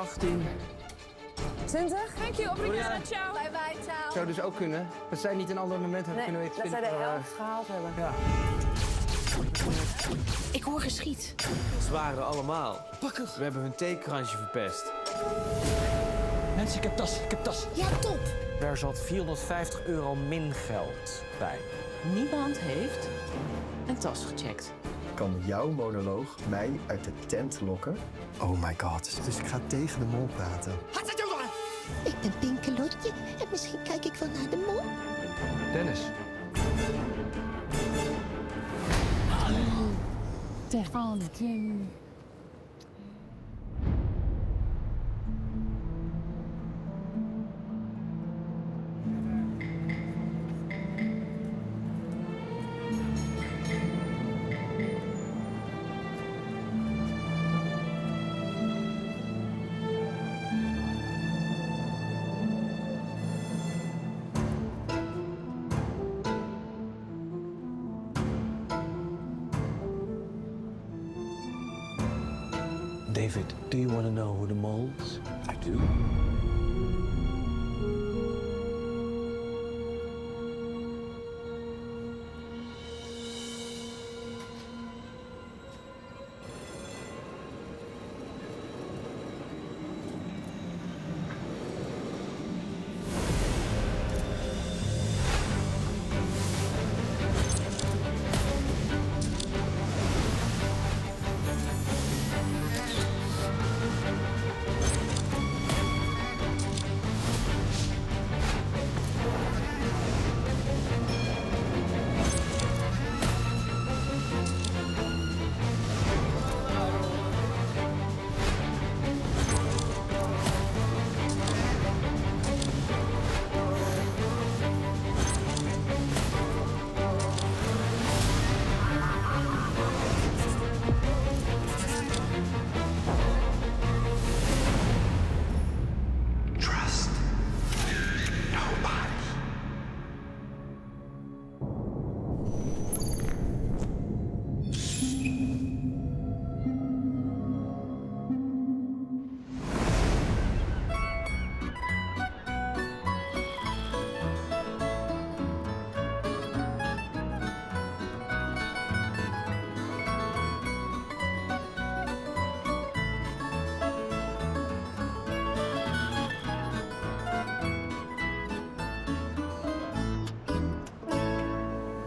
18. 20. Thank you, obrigada, ciao. Bye bye, ciao. Zou dus ook kunnen. Dat zij niet een ander moment hebben kunnen weten. dat zij de helft gehaald hebben. Ja. Ik hoor geschiet. Ze waren er allemaal. Pakkig. We hebben hun theekransje verpest. Mensen, ik heb tas. Ja, top. Er zat €450 min geld bij. Niemand heeft een tas gecheckt. Kan jouw monoloog mij uit de tent lokken? Oh my god. Dus ik ga tegen de mol praten. Ik ben Pinkelotje en misschien kijk ik wel naar de mol. Dennis. David, do you want to know who the mole is? I do.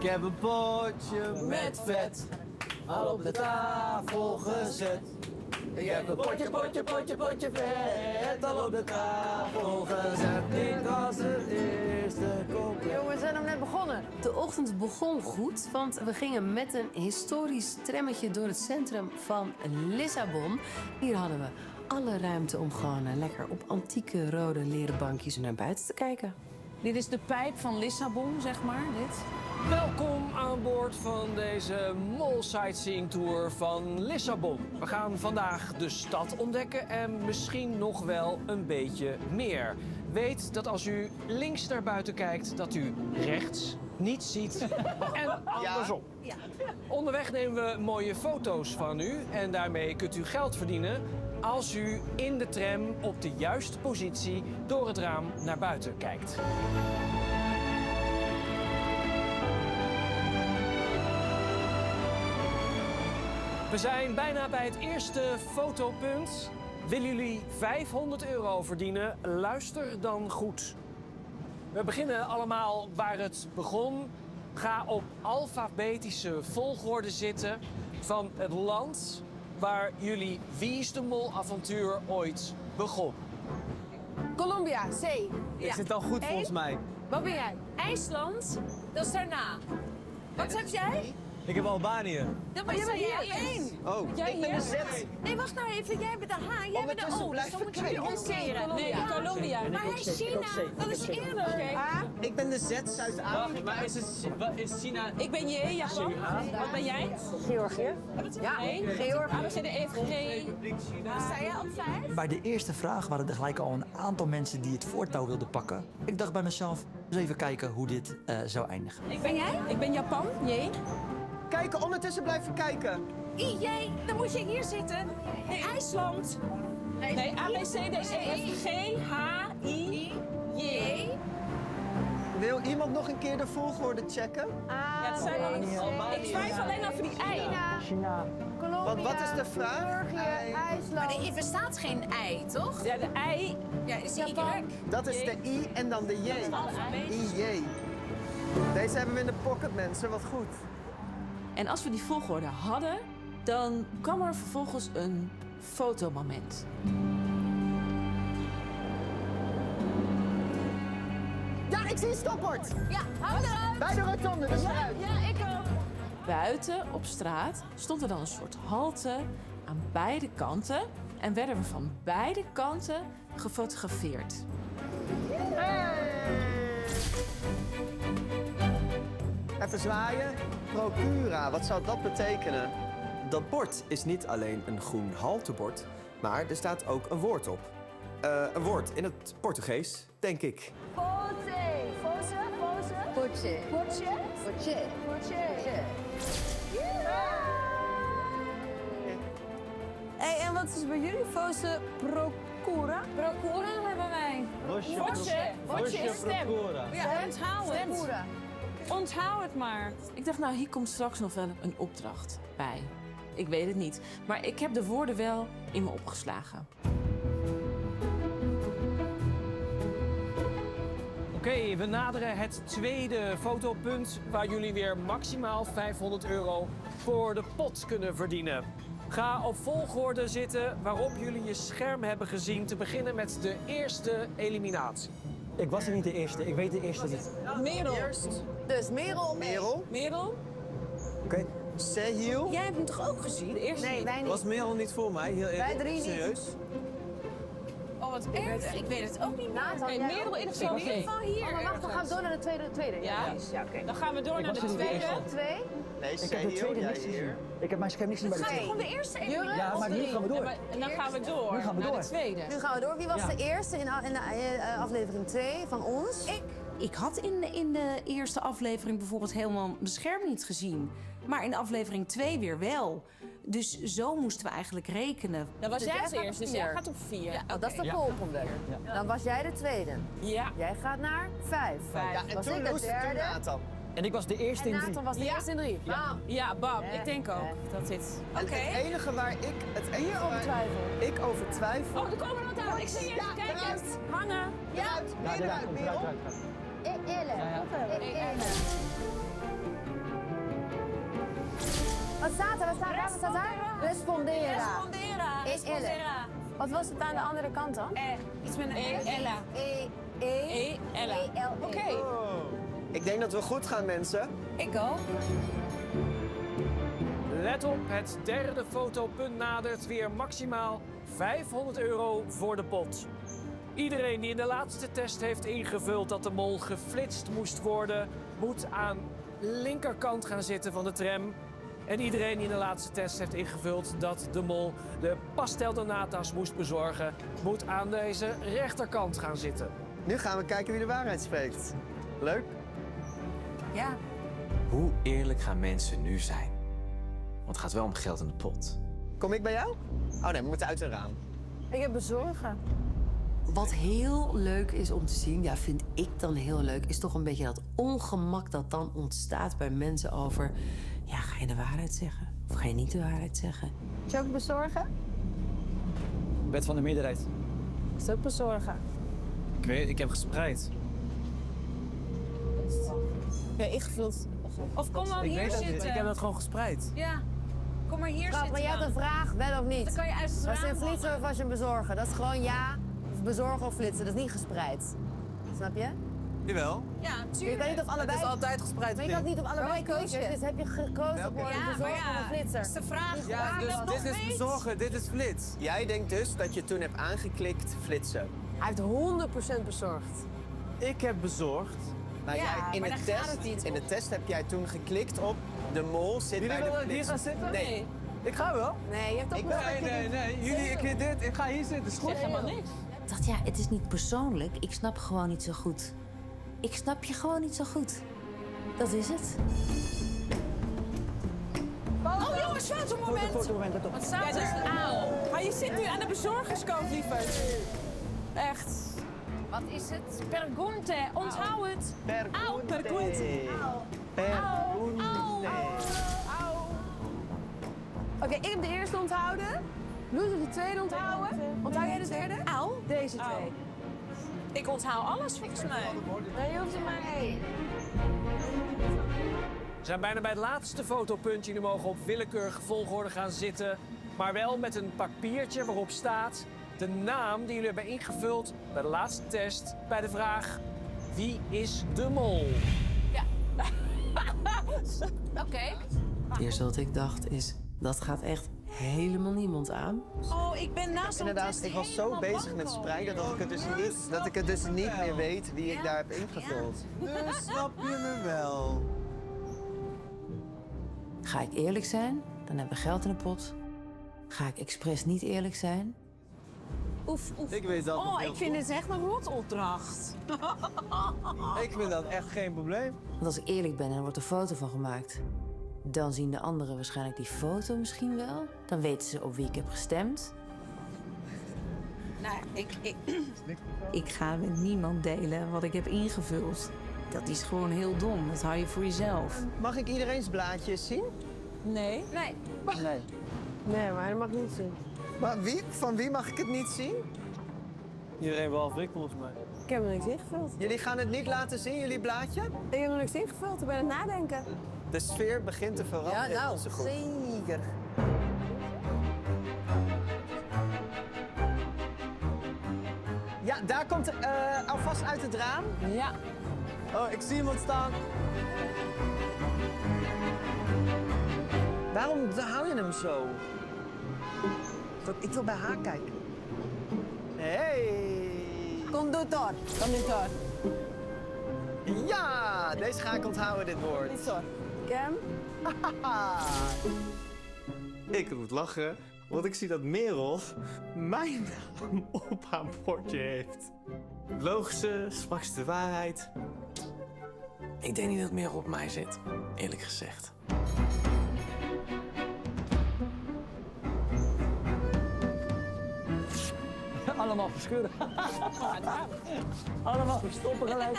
Ik heb een potje met vet al op de tafel gezet. Ik heb een potje vet al op de tafel gezet. Dit was het eerste kopje. Jongens, we zijn nog net begonnen. De ochtend begon goed, want we gingen met een historisch trammetje door het centrum van Lissabon. Hier hadden we alle ruimte om gewoon lekker op antieke rode leren bankjes naar buiten te kijken. Dit is de pijp van Lissabon, zeg maar, dit. Welkom aan boord van deze Mol Sightseeing Tour van Lissabon. We gaan vandaag de stad ontdekken en misschien nog wel een beetje meer. Weet dat als u links naar buiten kijkt, dat u rechts niets ziet en andersom. Ja. Onderweg nemen we mooie foto's van u en daarmee kunt u geld verdienen als u in de tram op de juiste positie door het raam naar buiten kijkt. We zijn bijna bij het eerste fotopunt. Willen jullie €500 verdienen? Luister dan goed. We beginnen allemaal waar het begon. Ga op alfabetische volgorde zitten van het land waar jullie Wie is de Mol avontuur ooit begon. Colombia, C. Is het dan goed volgens mij? Wat ben jij? IJsland, dat is daarna. Wat heb jij? Ik heb Albanië. Dat was jij één. Oh, Jij hier? Nee, wacht nou even. Jij bent de H, jij bent de O. Dus dan moet je weer omkeren. Nee, Colombia. Maar hij is China. Dat is eerder. Ik ben de Z, Zuid-Afrika. Maar is China... Ik ben J, Japan. Wat ben jij? Georgië. Ja, Georgië. We zitten even G. Sta jij op 5? Bij de eerste vraag waren er gelijk al een aantal mensen die het voortouw wilden pakken. Ik dacht bij mezelf, eens even kijken hoe dit zou eindigen. Ben jij? Ik ben Japan, J. Kijken, ondertussen blijven kijken. Jij, dan moet je hier zitten. IJsland. Nee, A, B, C, D, E, F, G, H, I, J. Wil iemand nog een keer de volgorde checken? Ja, het zijn wel... Ik twijfel alleen over die I. China. Wat is de vraag? Maar er bestaat geen ei, toch? Ja, de I. Ja, is die Y? Dat is de I en dan de J. I-J. Deze hebben we in de pocket, mensen. Wat goed. En als we die volgorde hadden, dan kwam er vervolgens een fotomoment. Ja, ik zie een stopbord. Ja, hou erop. Bij de rotonde, dus vooruit. Ja, ik ook. Buiten op straat stond er dan een soort halte aan beide kanten. En werden we van beide kanten gefotografeerd. Even zwaaien. Procura, wat zou dat betekenen? Dat bord is niet alleen een groen haltebord, maar er staat ook een woord op. Een woord in het Portugees, denk ik. Hey, en wat is bij jullie Fosse Procura? Procura hebben wij. Bordje is stem. Ja, onthoud het. Onthoud het maar. Ik dacht, nou, hier komt straks nog wel een opdracht bij. Ik weet het niet. Maar ik heb de woorden wel in me opgeslagen. Oké, we naderen het tweede fotopunt waar jullie weer maximaal €500 voor de pot kunnen verdienen. Ga op volgorde zitten waarop jullie je scherm hebben gezien, te beginnen met de eerste eliminatie. Ik was er niet de eerste. Ik weet de eerste niet. Merel. Dus Merel. Merel. Merel? Oké. Sehil. Jij hebt hem toch ook gezien? De eerste. Nee, wij niet. Was Merel niet voor mij? Heel eerlijk. Wij drie niet. Serieus? Oh, wat erg. Ik weet het ook niet meer. Nee, Merel in ieder geval. In ieder geval hier. Maar wacht, dan gaan we door naar de tweede. Ja? Dan gaan we door naar de tweede. Twee? Nee, Ik heb de Sehil, tweede jij niks gezien. hier. Ik heb mijn scherm niet gezien bij de tweede. Gewoon de eerste Ja, maar nu gaan we door. En dan gaan we door Nu gaan we naar door. de tweede. Nu gaan we door. Wie was Ja. de eerste in aflevering 2 van ons? Ik had in de eerste aflevering bijvoorbeeld helemaal mijn scherm niet gezien. Maar in aflevering 2 weer wel. Dus zo moesten we eigenlijk rekenen. Dan was Dus jij jij als gaat op eerste, dus 4. jij gaat op 4. Ja, dat is de volgende. Dan was jij de tweede. Ja. Jij gaat naar 5. Ja, en Was toen ik de Loes en toen derde. Nathan. En ik was de eerste in 3. Nathan was de Ja. eerste in 3. Bam. Ja, bam. Ik denk ook dat dit... En het enige waar ik... Hier over twijfel. Ik over twijfel. Oh, er komen er wat aan. Ik zie je. Ja, Kijk eruit. eens. Hangen. Eruit. Ja, Eruit, Merel. Wat staat er? Wat staat er? Respondera. Respondera. Wat was het aan de andere kant dan? Iets met een Ella. Ella. Oké. Ik denk dat we goed gaan, mensen. Ik ook. Let op, het derde fotopunt nadert weer maximaal €500 voor de pot. Iedereen die in de laatste test heeft ingevuld dat de mol geflitst moest worden, moet aan de linkerkant gaan zitten van de tram. En iedereen die in de laatste test heeft ingevuld dat de mol de pastel de nata's moest bezorgen, moet aan deze rechterkant gaan zitten. Nu gaan we kijken wie de waarheid spreekt. Leuk? Ja. Hoe eerlijk gaan mensen nu zijn? Want het gaat wel om geld in de pot. Kom ik bij jou? Oh nee, we moeten uit een raam. Ik heb bezorgen. Wat heel leuk is om te zien, ja, vind ik dan heel leuk, is toch een beetje dat ongemak dat dan ontstaat bij mensen over, ja, ga je de waarheid zeggen? Of ga je niet de waarheid zeggen? Zou ik bezorgen? Wet van de meerderheid. Is het ook bezorgen? Ik weet, ik heb gespreid. Ja, ingevuld. Of kom dan hier zitten. Ik heb dat gewoon gespreid. Ja. Kom maar hier Schat, zitten maar jij had dan. een vraag, wel of niet? Dan kan je uit het Was je raam een flitser of was je een bezorger? Dat is gewoon ja, of bezorgen of flitsen. Dat is niet gespreid. Snap je? Jawel. Ja, Je tuurlijk. weet niet of allebei... altijd gespreid. Maar je had niet op allebei keuze. Dus heb je gekozen voor een Ja, maar bezorger of een flitser. is de vraag Ja, waar dus ik dat nog weet. bezorgen, dit is flits. Jij denkt dus dat je toen hebt aangeklikt flitsen. Hij heeft 100% bezorgd. Ik heb bezorgd. Maar Ja, jij, maar daar gaat het niet in de test heb jij toen geklikt op de mol zit bij de flits. zitten? Nee. Ik ga wel. Nee, je hebt ook nog... Nee. Jullie, ik ga hier zitten. Is goed. Zeg helemaal niks. Ik dacht, ja, het is niet persoonlijk. Ik snap gewoon niet zo goed. Ik snap je gewoon niet zo goed. Dat is het. Oh jongens, fotomoment. Wat staat er? Auw. Maar je zit nu aan de bezorgerskant, lieverd. Echt. Wat is het? Pergunte, onthoud het. Au, Pergunte. Pergunte. Oké, ik heb de eerste onthouden. Loes heeft de tweede onthouden. Onthoud jij de derde? Au. Deze twee. Ik onthoud alles volgens mij. Nee, je hoeft er maar één. We zijn bijna bij het laatste fotopunt. Jullie mogen op willekeurige volgorde gaan zitten. Maar wel met een papiertje waarop staat de naam die jullie hebben ingevuld bij de laatste test. Bij de vraag, wie is de mol? Oké. Het eerste wat ik dacht is, dat gaat echt helemaal niemand aan. Oh, ik ben naast zo'n Inderdaad, test ik was zo helemaal bezig bang met al. spreiden dat ik het dus niet meer weet wie ik daar heb ingevuld. Dus snap je me wel. Ga ik eerlijk zijn, dan hebben we geld in de pot. Ga ik expres niet eerlijk zijn? Oef, oef. Ik weet dat nog Oh, heel ik vind het echt een rotopdracht. Ik vind dat echt geen probleem. Want als ik eerlijk ben en er wordt een foto van gemaakt... dan zien de anderen waarschijnlijk die foto misschien wel. Dan weten ze op wie ik heb gestemd. Nou, ik ga met niemand delen wat ik heb ingevuld. Dat is gewoon heel dom. Dat hou je voor jezelf. Mag ik iedereen's blaadjes zien? Nee. Nee. Nee. Nee, maar dat mag niet zien. Maar van wie mag ik het niet zien? Iedereen behalve ik volgens mij. Ik heb er niks ingevuld. Jullie gaan het niet laten zien, jullie blaadje? Ik heb er niks ingevuld. Ik ben aan het nadenken. De sfeer begint te veranderen in onze groep. zeker. Ja, daar komt alvast uit het raam. Ja. Oh, ik zie iemand staan. Waarom hou je hem zo? Ik wil bij haar kijken. Hey! Conductor. Conductor. Ja, deze ga ik onthouden, dit woord. Cam? Ik moet lachen, want ik zie dat Merel mijn naam op haar bordje heeft. Het logische, sprak ze de waarheid. Ik denk niet dat Merel op mij zit, eerlijk gezegd. Allemaal verscheuren. Allemaal verstoppen gelijk.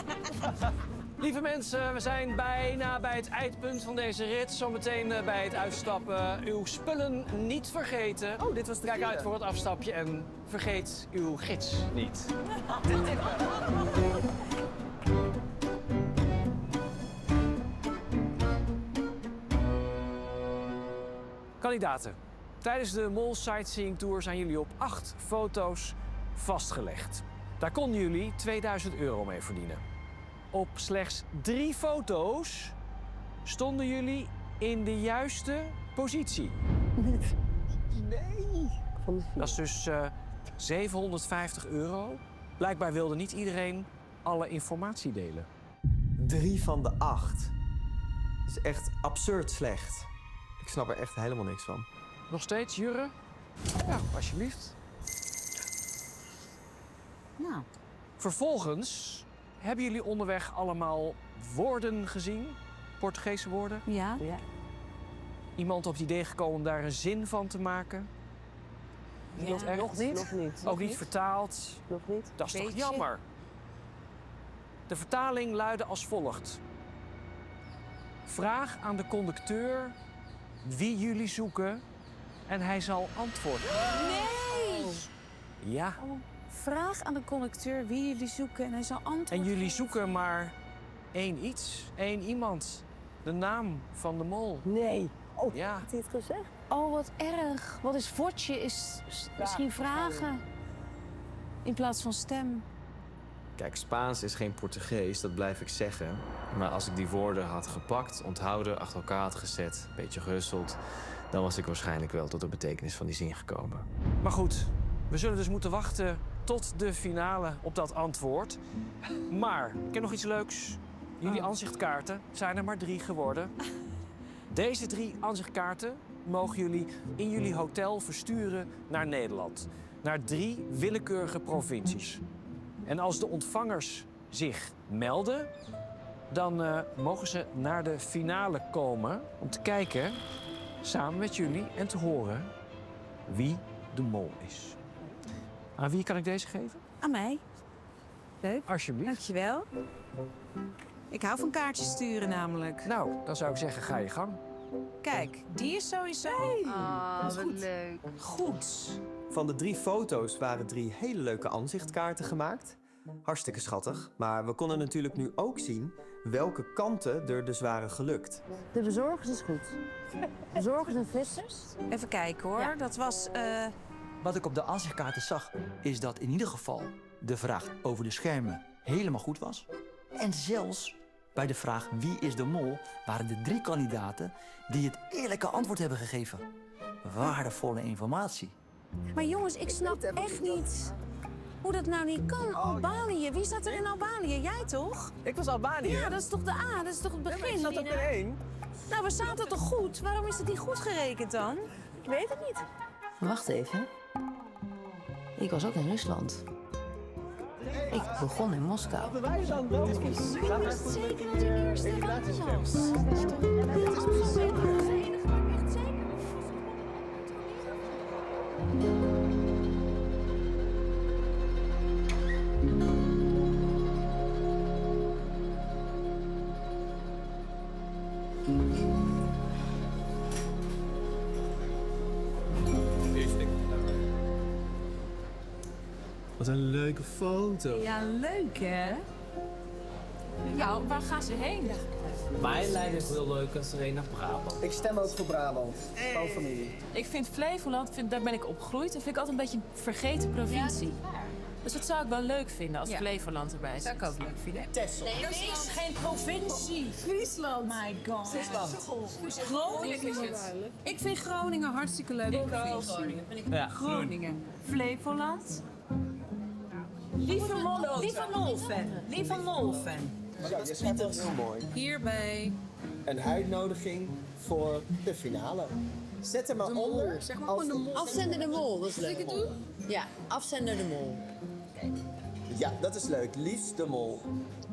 Lieve mensen, we zijn bijna bij het eindpunt van deze rit. Zometeen bij het uitstappen uw spullen niet vergeten. Oh, dit was de Kijk vierde. uit voor het afstapje en vergeet uw gids niet. Kandidaten, tijdens de Mol Sightseeing Tour zijn jullie op 8 foto's vastgelegd. Daar konden jullie €2000 mee verdienen. Op slechts 3 foto's stonden jullie in de juiste positie. Nee. Dat is dus €750. Blijkbaar wilde niet iedereen alle informatie delen. 3 van de 8. Dat is echt absurd slecht. Ik snap er echt helemaal niks van. Nog steeds, Jurre? Ja, alsjeblieft. Nou, Vervolgens hebben jullie onderweg allemaal woorden gezien? Portugese woorden? ja. Iemand op het idee gekomen om daar een zin van te maken? Niemand echt? Nog niet. Ook niet vertaald? Nog niet. Dat is toch Beetje. jammer? De vertaling luidde als volgt. Vraag aan de conducteur wie jullie zoeken en hij zal antwoorden. Nee! Ja, Vraag aan de conducteur wie jullie zoeken en hij zal antwoorden. en jullie zoeken maar één iets, één iemand. De naam van de mol. Nee. Oh, Ja. had hij het gezegd? Oh, wat erg. Wat is fortje? Is misschien vragen. In plaats van stem. Kijk, Spaans is geen Portugees, dat blijf ik zeggen. Maar als ik die woorden had gepakt, onthouden, achter elkaar had gezet, een beetje gehusteld, dan was ik waarschijnlijk wel tot de betekenis van die zin gekomen. Maar goed, we zullen dus moeten wachten tot de finale op dat antwoord. Maar ik heb nog iets leuks. Jullie aanzichtkaarten zijn er maar 3 geworden. Deze 3 aanzichtkaarten mogen jullie in jullie hotel versturen naar Nederland. Naar 3 willekeurige provincies. En als de ontvangers zich melden, dan mogen ze naar de finale komen om te kijken, samen met jullie en te horen wie de mol is. Aan wie kan ik deze geven? Aan mij. Leuk. Alsjeblieft. Dankjewel. Ik hou van kaartjes sturen namelijk. Nou, dan zou ik zeggen, ga je gang. Kijk, die is sowieso. wat leuk. Goed. Van de 3 foto's waren 3 hele leuke aanzichtkaarten gemaakt. Hartstikke schattig. Maar we konden natuurlijk nu ook zien welke kanten er dus waren gelukt. De bezorgers is goed. Bezorgers en vissers. Even kijken hoor. Ja. Dat was... Wat ik op de aanzichtkaarten zag, is dat in ieder geval de vraag over de schermen helemaal goed was. En zelfs bij de vraag wie is de mol, waren er 3 kandidaten die het eerlijke antwoord hebben gegeven. Waardevolle informatie. Maar jongens, ik snap echt niet hoe dat nou niet kan. Albanië. Wie zat er in Albanië? Jij toch? Ik was Albanië. Ja, dat is toch de A? Dat is toch het begin? Ik zat op in 1. Nou, we zaten toch goed? Waarom is het niet goed gerekend dan? Ik weet het niet. Wacht even. Ik was ook in Rusland. Ik begon in Moskou. Wij dan wel. Ik wist zeker dat hij eerste land was. Wat een leuke foto. Ja, leuk hè? Nou, waar gaan ze heen? Mijn lijn is heel leuk als er een naar Brabant. Ik stem ook voor Brabant. Gewoon familie. Ik vind Flevoland, daar ben ik opgegroeid. Dat vind ik altijd een beetje een vergeten provincie. Dus dat zou ik wel leuk vinden als Flevoland erbij zit. Dat zou ik ook leuk vinden. Texel. Nee, dat is geen provincie. Friesland. My god. Groningen is het. Ik vind Groningen hartstikke leuk. Ja, Groningen. Flevoland. Lieve Molfen. Lieve Molfen. Ja, je schrijft dat heel mooi. Hierbij. Een uitnodiging voor de finale. Zet hem maar onder. Zeg maar gewoon de mol. Afzender de mol, dat is leuk. ik het doen? Ja, afzender de mol. Ja, dat is leuk. Liefst de mol.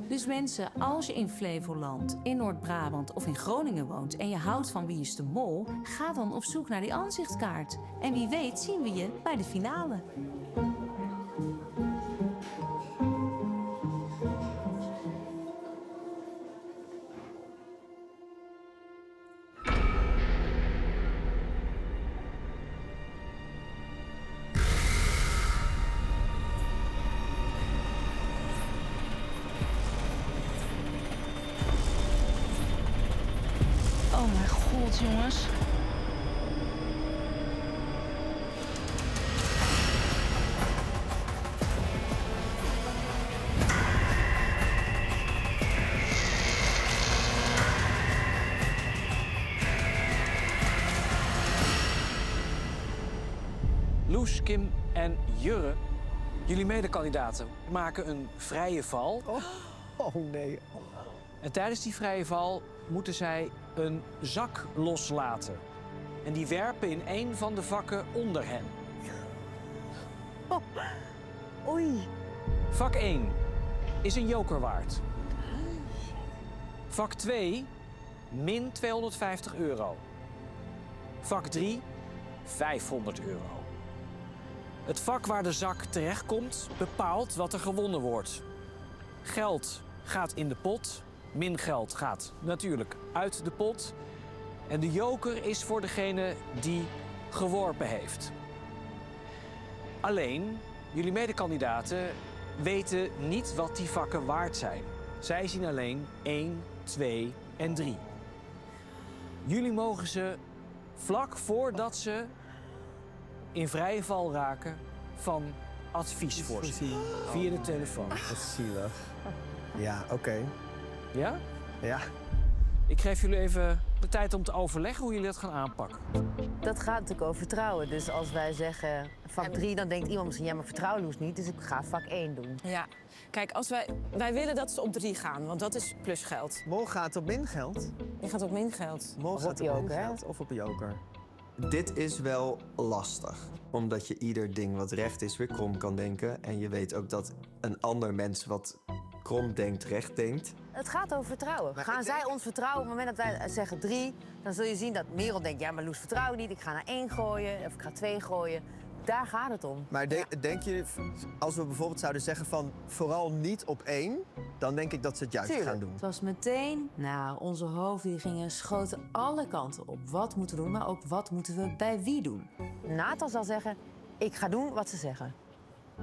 Dus mensen, als je in Flevoland, in Noord-Brabant of in Groningen woont en je houdt van Wie is de Mol, ga dan op zoek naar die aanzichtkaart. En wie weet zien we je bij de finale. Oh mijn god, jongens. Loes, Kim en Jurre, jullie medekandidaten, maken een vrije val. Oh nee. En tijdens die vrije val moeten zij een zak loslaten. En die werpen in een van de vakken onder hen. Oei. Vak 1 is een joker waard. Vak 2 min 250 euro. Vak 3 500 euro. Het vak waar de zak terechtkomt bepaalt wat er gewonnen wordt. Geld gaat in de pot. Min geld gaat natuurlijk uit de pot. En de joker is voor degene die geworpen heeft. Alleen, jullie medekandidaten weten niet wat die vakken waard zijn. Zij zien alleen 1, 2 en 3. Jullie mogen ze vlak voordat ze in vrije val raken van advies voorzien. Via de telefoon. Dat is zielig. Ja, oké. Ja? Ja. Ik geef jullie even de tijd om te overleggen hoe jullie dat gaan aanpakken. Dat gaat natuurlijk over vertrouwen. Dus als wij zeggen vak 3, dan denkt iemand misschien... ja, maar vertrouw Loes niet, dus ik ga vak 1 doen. Ja, kijk, als wij willen dat ze op 3 gaan, want dat is plusgeld. Mol gaat op min geld. Je gaat op min geld. Mol Of gaat op op min joker, hè? geld of op joker. Dit is wel lastig, omdat je ieder ding wat recht is weer krom kan denken. En je weet ook dat een ander mens wat krom denkt, recht denkt. Het gaat over vertrouwen. Gaan zij ons vertrouwen? Op het moment dat wij zeggen 3, dan zul je zien dat Merel denkt... ja, maar Loes vertrouwt niet, ik ga naar 1 gooien of ik ga 2 gooien. Daar gaat het om. Maar denk je, als we bijvoorbeeld zouden zeggen van vooral niet op 1... dan denk ik dat ze het juist gaan doen. Het was meteen, onze hoofden die schoten alle kanten op. Wat moeten we doen, maar ook wat moeten we bij wie doen? Nathan zal zeggen, ik ga doen wat ze zeggen.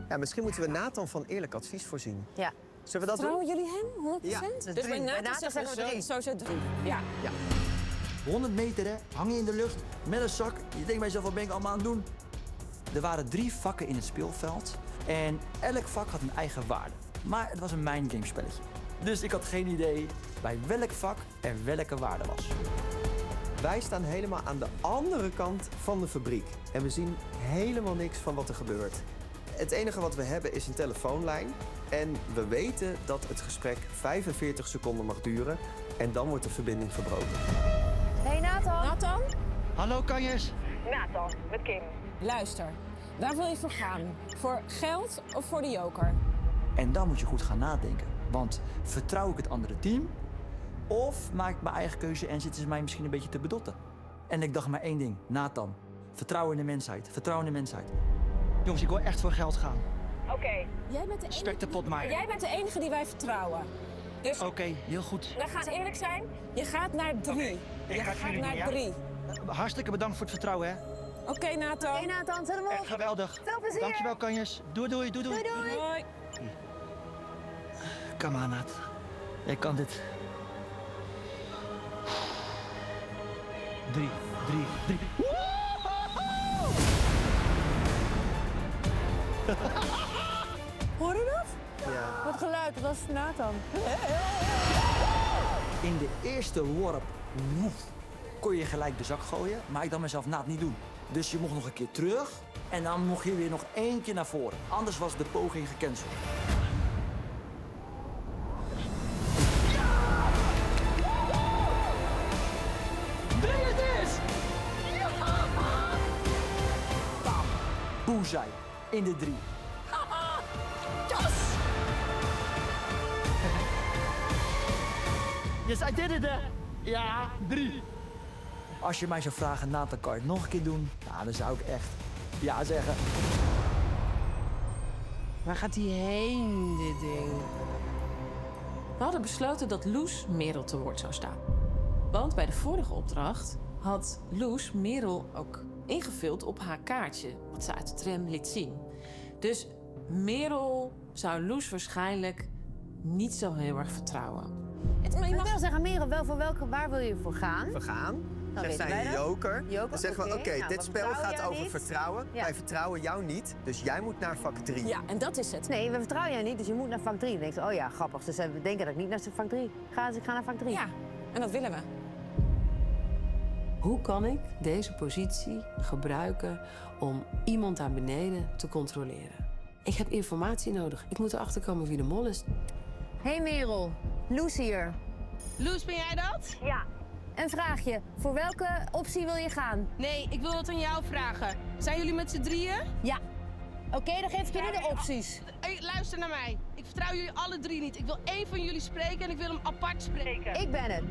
Ja, misschien moeten we Nathan van eerlijk advies voorzien. Ja. Zullen we dat Vertrouwen doen? jullie hem, 100%? Ja. Dus bij Nathan zeggen we 3. Zo 3. Ja. 100 meter, hè, hang je in de lucht met een zak. Je denkt bij jezelf, wat ben ik allemaal aan het doen? Er waren 3 vakken in het speelveld en elk vak had een eigen waarde. Maar het was een mindgamespelletje. Dus ik had geen idee bij welk vak er welke waarde was. Wij staan helemaal aan de andere kant van de fabriek. En we zien helemaal niks van wat er gebeurt. Het enige wat we hebben is een telefoonlijn. En we weten dat het gesprek 45 seconden mag duren. En dan wordt de verbinding verbroken. Hey Nathan. Nathan? Hallo kanjers. Nathan, met Kim. Luister, waar wil je voor gaan? Voor geld of voor de joker? En dan moet je goed gaan nadenken. Want vertrouw ik het andere team? Of maak ik mijn eigen keuze en zitten ze mij misschien een beetje te bedotten? En ik dacht maar 1 ding. Nathan, vertrouw in de mensheid. Vertrouw in de mensheid. Jongens, ik wil echt voor geld gaan. Oké. Jij bent de enige. Spek de pot maar. Jij bent de enige die wij vertrouwen. Dus Oké, heel goed. we gaan eerlijk zijn. Je gaat naar 3. Je gaat naar 3. Hartstikke bedankt voor het vertrouwen, hè. Oké, Nathan. Oké, Nathan, zet hem op. Echt geweldig. Veel plezier. Dankjewel, kanjers. Doei, doei, doei, doei. Doei, doei. Hoi. Kom aan, Nat. Jij kan dit. 3, 3, 3. Hoor je dat? Ja. Wat geluid, dat was Nathan. In de eerste worp kon je gelijk de zak gooien, maar ik dacht mezelf, het niet doen. Dus je mocht nog een keer terug en dan mocht je weer nog 1 keer naar voren. Anders was de poging gecanceld. Boezij in de 3. Yes, I did it! Ja, 3. Als je mij zou vragen, Nathan, kan je het nog een keer doen? Nou, dan zou ik echt ja zeggen. Waar gaat hij heen, dit ding? We hadden besloten dat Loes Merel te woord zou staan. Want bij de vorige opdracht had Loes Merel ook ingevuld op haar kaartje, wat ze uit de tram liet zien. Dus Merel zou Loes waarschijnlijk niet zo heel erg vertrouwen. Ik wil zeggen, Merel, wel voor waar wil je voor gaan? We gaan. Dan Zegt weten zij wij een dat. joker. Dan zeggen we, oké, nou, dit we spel vertrouwen gaat jou over niet. vertrouwen. Ja. Wij vertrouwen jou niet, dus jij moet naar vak 3. Ja, en dat is het. Nee, we vertrouwen jou niet, dus je moet naar vak 3. Dan denk je, oh ja, grappig. Dus we denken dat ik niet naar vak 3 ga, dus ik ga naar vak 3. Ja, en dat willen we. Hoe kan ik deze positie gebruiken om iemand daar beneden te controleren? Ik heb informatie nodig. Ik moet erachter komen wie de mol is. Hey Merel, Loes hier. Loes, ben jij dat? Ja. Een vraagje. Voor welke optie wil je gaan? Nee, ik wil het aan jou vragen. Zijn jullie met z'n drieën? Ja. Oké, dan geef ik je nu de opties. Hey, luister naar mij. Ik vertrouw jullie alle 3 niet. Ik wil 1 van jullie spreken en ik wil hem apart spreken. Ik ben het.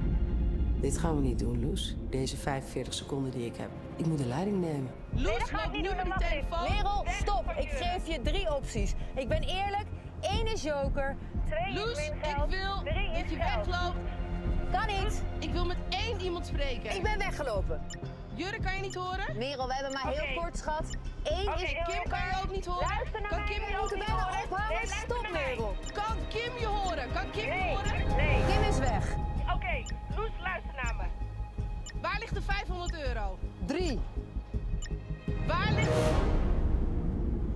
Dit gaan we niet doen, Loes. Deze 45 seconden die ik heb. Ik moet de leiding nemen. Loes, loop nu naar die telefoon. Merel, stop. Ik geef je 3 opties. Ik ben eerlijk. 1 is joker. 2 Loes, is ik geld. wil 3 dat is je geld. wegloopt. Kan niet. Ik wil met 1 iemand spreken. Ik ben weggelopen. Jurre, kan je niet horen? Merel, we hebben maar heel kort, schat. 1 is Kim, kan je ook niet horen? Luister naar kan mij. Kim je We ook moeten niet bijna horen? ophouden. Stop, Merel. Kan Kim je horen? Kan Kim je horen? Nee. Kim is weg. Oké, Loes, luister naar me. Waar ligt de 500 euro? 3. Waar ligt...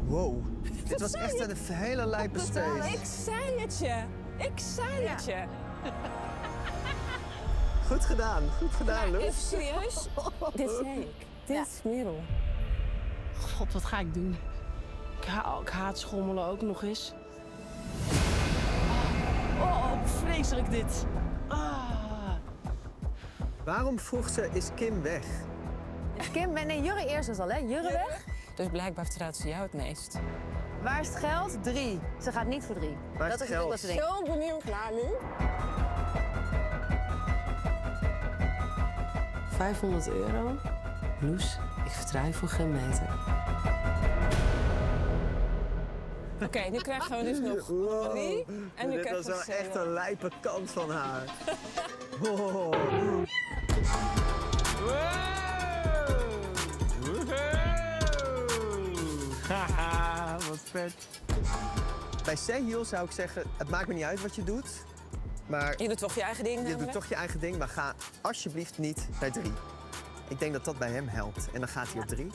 Wow, dit was echt een hele lijpe space. Ik zei het je. Ik zei het je. Goed gedaan, Loes. Even serieus. Dit zei ik. Dit is Merel. God, wat ga ik doen? Ik haat schommelen ook nog eens. Oh, vreselijk dit. Waarom vroeg ze, is Kim weg? Kim, nee, Jurre eerst was al, hè? Jurre weg? Dus blijkbaar vertrouwt ze jou het meest. Waar is het geld? 3. Ze gaat niet voor 3. Waar is dat het is geld? wat ze denkt. Zo benieuwd naar nu. 500 euro? Loes, ik vertrouw je voor geen meter. Oké, nu krijgen we dus nog Marie. En nu Dit krijgen was we wel Sarah. echt een lijpe kant van haar. Oh. Haha, wat vet. Bij Sehil zou ik zeggen, het maakt me niet uit wat je doet. Maar Je doet toch je eigen ding, je doet namelijk? toch je eigen ding, maar ga alsjeblieft niet naar 3. Ik denk dat dat bij hem helpt. En dan gaat hij op 3.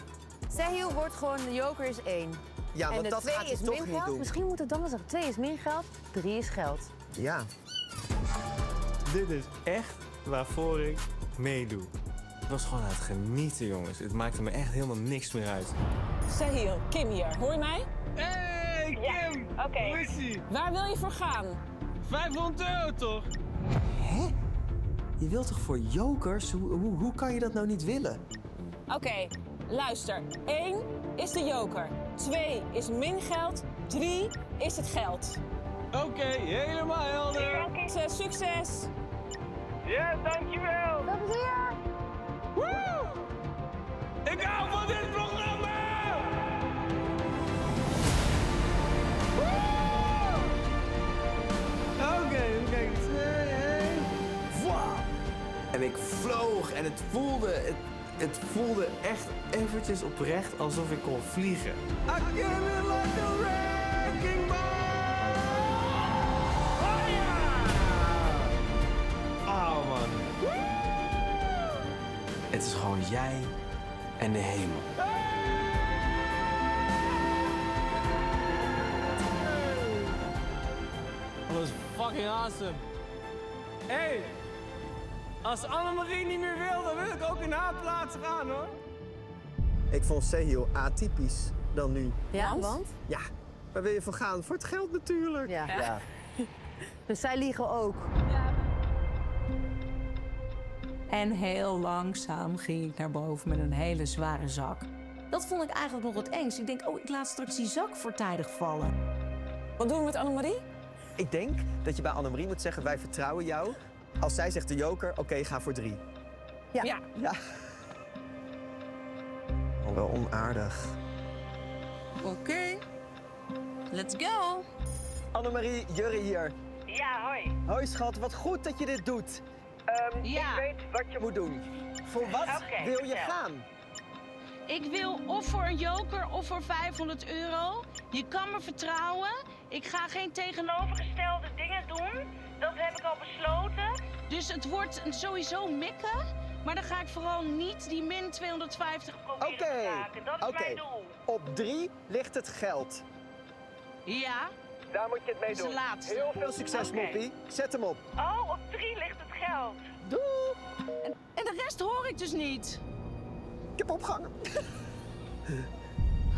Sehil wordt gewoon, de joker is 1. Ja, en want de dat 2 gaat hij is toch min niet geld. doen. Misschien moet het dan wel zeggen, 2 is min geld, 3 is geld. Ja. Dit is echt waarvoor ik meedoe. Ik was gewoon aan het genieten, jongens. Het maakte me echt helemaal niks meer uit. Sehil, Kim hier. Hoor je mij? Hey, Kim! Oké. Hoe is ie? Waar wil je voor gaan? 500 euro toch? Je wilt toch voor jokers? Hoe kan je dat nou niet willen? Oké, luister. 1 is de joker. 2 is min geld. 3 is het geld. Oké, helemaal helder. Succes! Ja, dankjewel. Veel plezier! Woe! Ik hou van dit programma! Oké, kijk. 2, 1. Wow. En ik vloog en het voelde echt eventjes oprecht alsof ik kon vliegen. I came in like a wrecking ball! Oh ja! Oh man. Het is gewoon jij en de hemel. Dat was fucking awesome. Hey, als Annemarie niet meer wil, dan wil ik ook in haar plaats gaan hoor. Ik vond Sehil atypisch dan nu. Ja, want? Ja, waar wil je voor gaan? Voor het geld natuurlijk. Ja. Dus zij liegen ook. En heel langzaam ging ik naar boven met een hele zware zak. Dat vond ik eigenlijk nog het engst. Ik denk, oh, ik laat straks die zak voortijdig vallen. Wat doen we met Annemarie? Ik denk dat je bij Annemarie moet zeggen, wij vertrouwen jou. Als zij zegt de joker, oké, ga voor 3. Ja. Ja. Oh, wel onaardig. Oké. Let's go. Annemarie, Jurre hier. Ja, hoi. Hoi schat, wat goed dat je dit doet. Ja. Ik weet wat je moet doen. Voor wat Oké, wil je vertel. gaan? Ik wil of voor een joker of voor 500 euro. Je kan me vertrouwen. Ik ga geen tegenovergestelde dingen doen. Dat heb ik al besloten. Dus het wordt sowieso mikken. Maar dan ga ik vooral niet die min 250 proberen te raken. Dat is mijn doel. Op 3 ligt het geld. Ja. Daar moet je het mee Dat is de doen. laatste. Heel veel succes, Oké. Moppie. Zet hem op. Oh, op 3 ligt het geld. Doei. En de rest hoor ik dus niet. Ik heb opgehangen.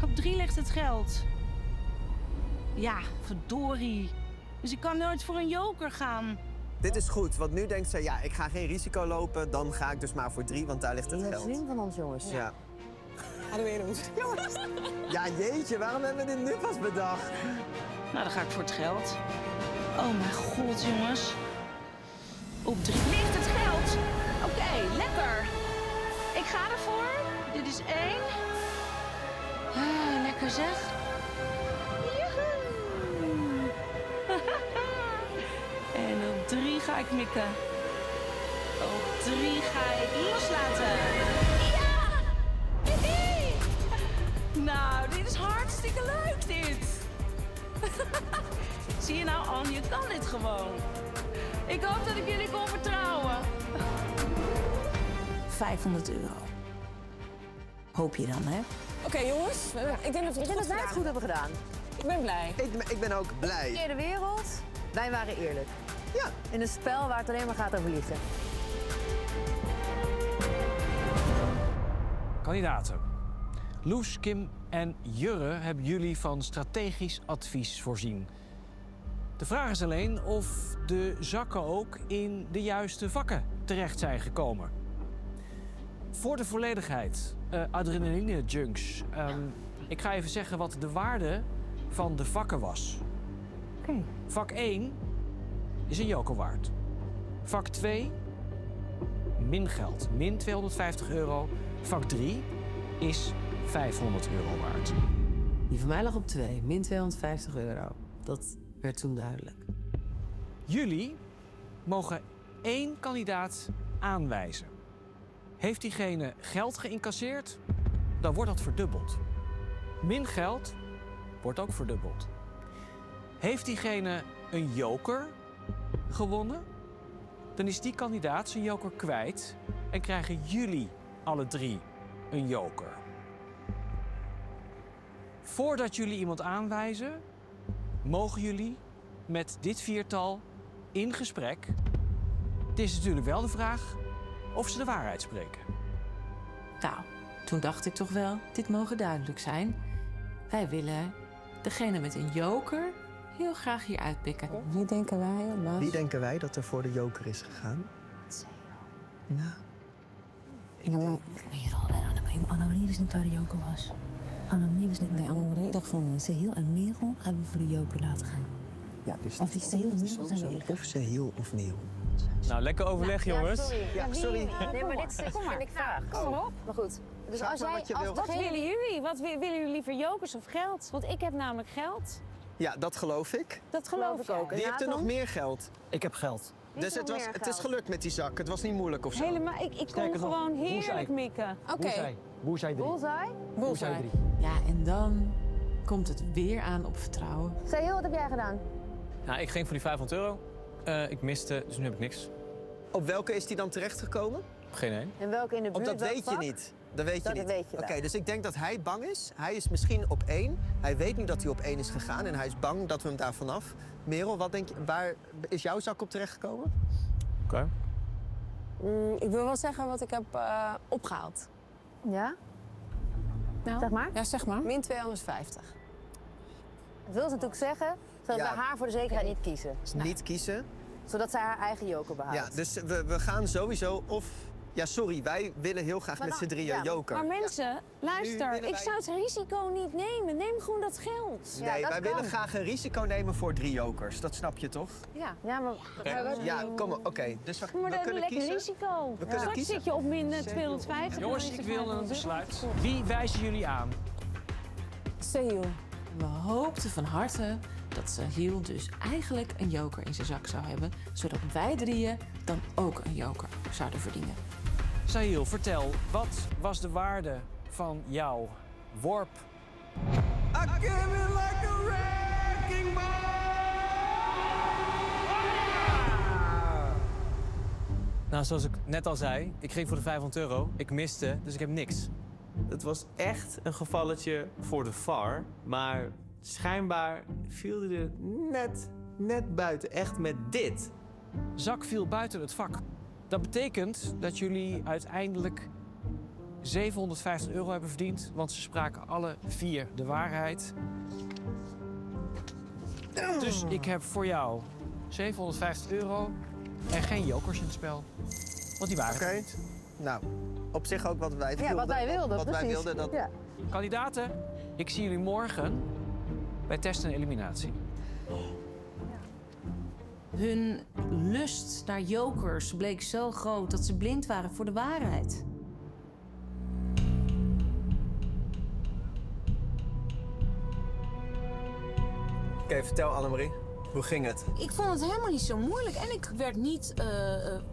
Op 3 ligt het geld. Ja, verdorie. Dus ik kan nooit voor een joker gaan. Dit is goed, want nu denkt ze, ja, ik ga geen risico lopen. Dan ga ik dus maar voor 3, want daar ligt het Dat is geld. slim van ons, jongens. Ja. Gaan we weer doen. Ja, jeetje, waarom hebben we dit nu pas bedacht? Nou, dan ga ik voor het geld. Oh mijn god, jongens. Op 3 ligt het geld. Oké, lekker. Ik ga ervoor. Dit is 1. Ah, lekker zeg. Joehoe. En op 3 ga ik mikken. Op 3 ga ik loslaten. Ja! Hihi! Nou, dit is hartstikke leuk, dit. Zie je nou, Anne, je kan dit gewoon. Ik hoop dat ik jullie kon vertrouwen. 500 euro. Hoop je dan, hè? Oké, jongens. Ik denk dat we het wij het goed hebben gedaan. Ik ben blij. Ik ben ook blij. Keer de wereld. Wij waren eerlijk. Ja. In een spel waar het alleen maar gaat over liegen. Kandidaten. Loes, Kim en Jurre hebben jullie van strategisch advies voorzien. De vraag is alleen of de zakken ook in de juiste vakken terecht zijn gekomen. Voor de volledigheid, adrenaline junks. Ik ga even zeggen wat de waarde van de vakken was. Oké. Vak 1 is een joker waard. Vak 2, min geld, min 250 euro. Vak 3 is 500 euro waard. Die van mij lag op 2, min 250 euro. Dat werd toen duidelijk. Jullie mogen 1 kandidaat aanwijzen. Heeft diegene geld geïncasseerd, dan wordt dat verdubbeld. Min geld wordt ook verdubbeld. Heeft diegene een joker gewonnen, dan is die kandidaat zijn joker kwijt en krijgen jullie alle 3 een joker. Voordat jullie iemand aanwijzen, mogen jullie met dit viertal in gesprek. Het is natuurlijk wel de vraag of ze de waarheid spreken. Nou, toen dacht ik toch wel, dit mogen duidelijk zijn. Wij willen degene met een joker heel graag hier uitpikken. Wie denken wij, Bas? Wie denken wij dat er voor de joker is gegaan? Nou. Annemarie wist niet waar de joker was. Annemarie wist niet. Nee, Annemarie dacht van Sehil en Merel hebben we voor de joker laten gaan. Ja, dus Of die Sehil en Merel zijn we of Sehil of Merel. Nou, lekker overleg, jongens. Ja, sorry. Nee, maar dit vind ik graag. Kom maar op. Maar goed. Dus Zeg als maar jij... wat je als wil. Wat willen jullie? Willen jullie liever jokers of geld? Want ik heb namelijk geld. Ja, dat geloof ik. Dat geloof ik ook. Wie heeft er nog meer geld? Ik heb geld. Dus het is gelukt met die zak. Het was niet moeilijk of zo. Helemaal. Ik kon Sterker nog, gewoon bullseye. heerlijk mikken. Oké. Boezij 3. Bullseye? Boezij 3. Ja, en dan komt het weer aan op vertrouwen. Sehil, wat heb jij gedaan? Nou, ik ging voor die 500 euro. Ik miste, dus nu heb ik niks. Op welke is die dan terechtgekomen? Geen één. En welke in de buurt? Dat welk weet je vak? niet. Dat weet je Dat niet. weet je wel. Oké, dus ik denk dat hij bang is. Hij is misschien op 1. Hij weet niet dat hij op 1 is gegaan en hij is bang dat we hem daar vanaf. Merel, wat denk je? Waar is jouw zak op terechtgekomen? Oké. Ik wil wel zeggen wat ik heb opgehaald. Ja? Nou, Zeg maar. Ja, zeg maar. Min 250. Dat wil ze natuurlijk zeggen, zodat Ja. we haar voor de zekerheid niet kiezen. Niet kiezen. Zodat zij haar eigen joker behoudt. Ja, dus we gaan sowieso of... Ja, sorry, wij willen heel graag Maar met dan- z'n drieën ja, een joker. Maar mensen, Nu luister. willen Ik wij- zou het risico niet nemen. Neem gewoon dat geld. Nee, wij willen graag een risico nemen voor 3 jokers. Dat snap je toch? Ja. Ja, maar... Ja, kom op. Oké, dus we Maar dan kunnen lekker kiezen. risico. We kunnen Straks kiezen. zit je op min 250. Jongens, dan is ik het wil een 500 euro. besluit. Wie wijzen jullie aan? Sehil. We hoopten van harte dat Sehil dus eigenlijk een joker in zijn zak zou hebben, zodat wij drieën dan ook een joker zouden verdienen. Sahil, vertel, wat was de waarde van jouw worp? I give it like a wrecking Nou, zoals ik net al zei, ik ging voor de 500 euro. Ik miste, dus ik heb niks. Het was echt een gevalletje voor de VAR. Maar schijnbaar viel hij er net buiten. Echt met dit. Zak viel buiten het vak. Dat betekent dat jullie uiteindelijk 750 euro hebben verdiend, want ze spraken alle 4 de waarheid. Dus ik heb voor jou 750 euro en geen jokers in het spel. Want die waren er niet. Nou, op zich ook wat wij wilden. Ja, wat wij wilden, Wat wij precies. wilden, dat... Ja. Kandidaten, ik zie jullie morgen bij test en eliminatie. Hun lust naar jokers bleek zo groot dat ze blind waren voor de waarheid. Oké, vertel Annemarie. Hoe ging het? Ik vond het helemaal niet zo moeilijk en ik werd niet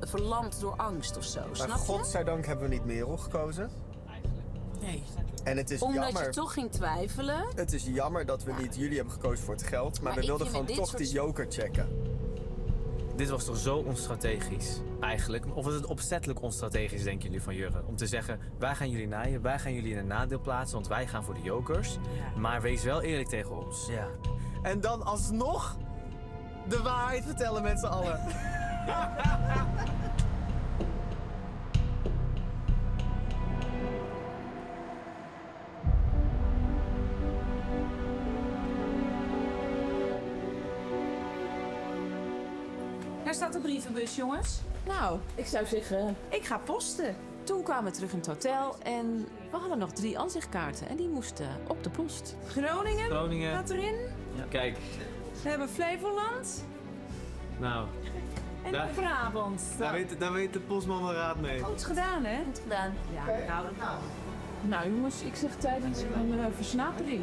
verlamd door angst of zo, Maar snap je? godzijdank hebben we niet Merel gekozen. Nee. En het is Omdat jammer... je toch ging twijfelen. Het is jammer dat we niet jullie hebben gekozen voor het geld. Maar, Maar we ik wilden vind gewoon met toch dit die soort- joker checken. Dit was toch zo onstrategisch, eigenlijk? Of was het opzettelijk onstrategisch, denken jullie, van Jurre? Om te zeggen, wij gaan jullie naaien, wij gaan jullie in een nadeel plaatsen, want wij gaan voor de jokers. Maar wees wel eerlijk tegen ons. Ja. En dan alsnog de waarheid vertellen met z'n allen. Daar staat de brievenbus, jongens. Nou, ik zou zeggen, Ik ga posten. Toen kwamen we terug in het hotel en we hadden nog 3 aanzichtkaarten. En die moesten op de post. Groningen. Gaat erin. Ja. Kijk, We hebben Flevoland nou, en daar, Brabant. daar weet de postman wel raad mee. Goed gedaan, hè? Goed gedaan. Ja, nou jongens, ik zeg tijdens een versnapering.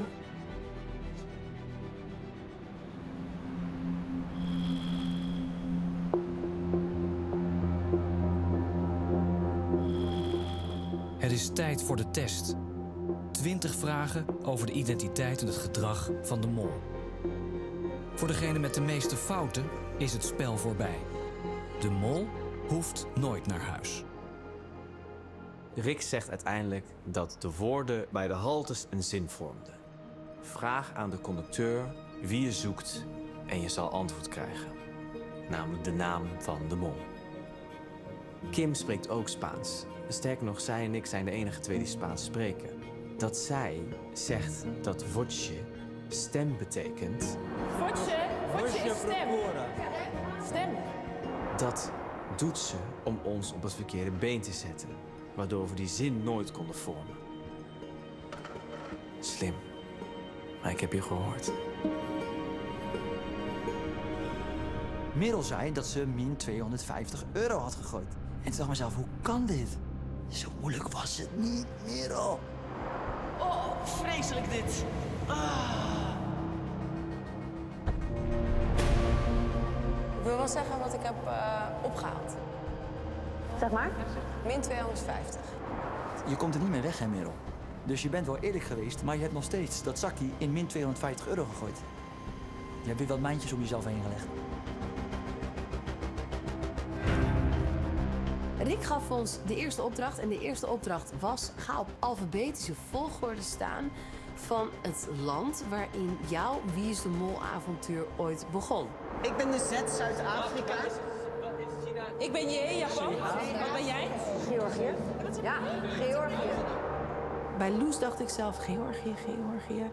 Het is tijd voor de test. 20 vragen over de identiteit en het gedrag van de mol. Voor degene met de meeste fouten is het spel voorbij. De mol hoeft nooit naar huis. Rick zegt uiteindelijk dat de woorden bij de haltes een zin vormden. Vraag aan de conducteur wie je zoekt en je zal antwoord krijgen. Namelijk de naam van de mol. Kim spreekt ook Spaans. Sterker nog, zij en ik zijn de enige 2 die Spaans spreken. Dat zij zegt dat voce stem betekent. Voce is stem. Stem. Dat doet ze om ons op het verkeerde been te zetten. Waardoor we die zin nooit konden vormen. Slim. Maar ik heb je gehoord. Merel zei dat ze min €250 had gegooid. En toen dacht ik mezelf, hoe kan dit? Zo moeilijk was het niet, Merel. Oh, vreselijk dit. Ik wil wel zeggen wat ik heb opgehaald. Zeg maar. Min 250. Je komt er niet mee weg, hè, Merel? Dus je bent wel eerlijk geweest, maar je hebt nog steeds dat zakje in min €250 gegooid. Je hebt weer wat mijntjes om jezelf heen gelegd. Rick gaf ons de eerste opdracht en de eerste opdracht was: ga op alfabetische volgorde staan van het land waarin jouw Wie is de Mol avontuur ooit begon. Ik ben de Z, Zuid-Afrika. Ik ben J, Japan. Wat ben jij? Georgië. Ja, Georgië. Bij Loes dacht ik zelf, Georgië.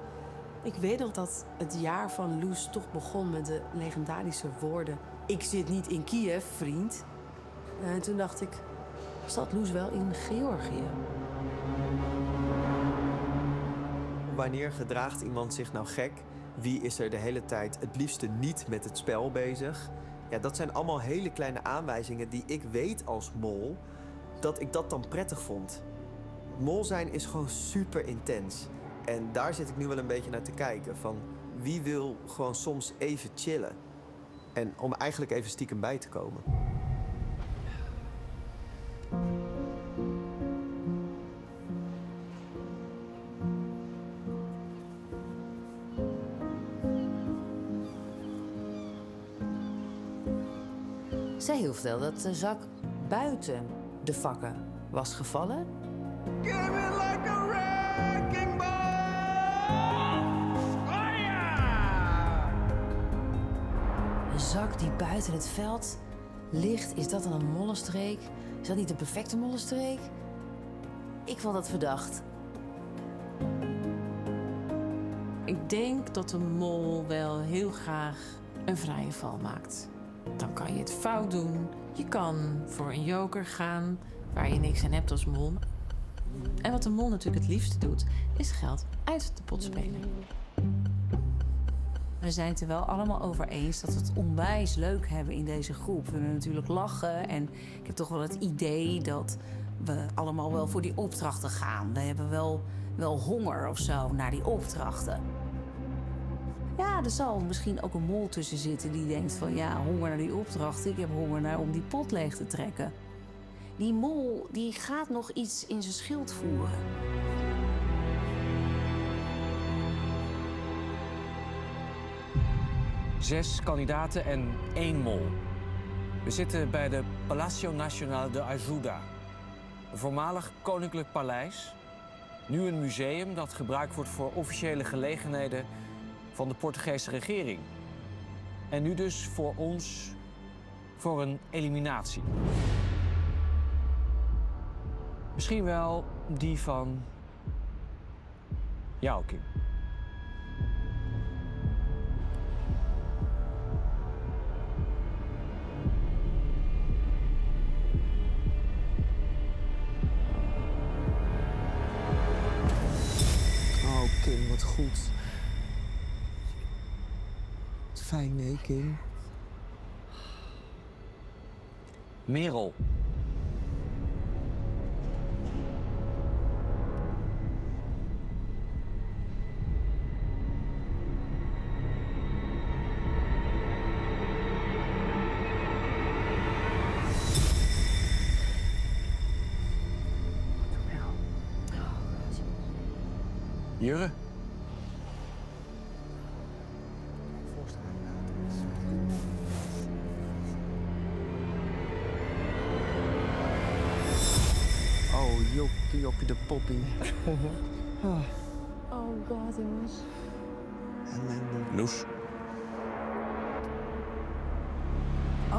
Ik weet nog dat het jaar van Loes toch begon met de legendarische woorden: ik zit niet in Kiev, vriend. En toen dacht ik, zat Loes wel in Georgië? Wanneer gedraagt iemand zich nou gek? Wie is er de hele tijd het liefste niet met het spel bezig? Ja, dat zijn allemaal hele kleine aanwijzingen die ik weet als mol dat ik dat dan prettig vond. Mol zijn is gewoon super intens. En daar zit ik nu wel een beetje naar te kijken. Van wie wil gewoon soms even chillen? En om eigenlijk even stiekem bij te komen. Zij heel vertelde dat de zak buiten de vakken was gevallen. Give it like a wrecking ball! Een zak die buiten het veld ligt, is dat dan een mollenstreek? Is dat niet de perfecte mollenstreek? Ik vond dat verdacht. Ik denk dat de mol wel heel graag een vrije val maakt. Dan kan je het fout doen. Je kan voor een joker gaan waar je niks aan hebt als mol. En wat de mol natuurlijk het liefste doet, is geld uit de pot spelen. We zijn het er wel allemaal over eens dat we het onwijs leuk hebben in deze groep. We willen natuurlijk lachen en ik heb toch wel het idee dat we allemaal wel voor die opdrachten gaan. We hebben wel honger of zo naar die opdrachten. Ja, er zal misschien ook een mol tussen zitten die denkt van ja, honger naar die opdracht. Ik heb honger naar om die pot leeg te trekken. Die mol die gaat nog iets in zijn schild voeren. Zes kandidaten en 1 mol. We zitten bij de Palacio Nacional de Ajuda. Een voormalig koninklijk paleis. Nu een museum dat gebruikt wordt voor officiële gelegenheden van de Portugese regering. En nu dus voor ons voor een eliminatie. Misschien wel die van jou, Kim. Kim, wat goed. Wat fijn, nee, Kim. Merel. Jurre. Oh, Joppie de poppie. Oh god, jongens. Loes. Oh.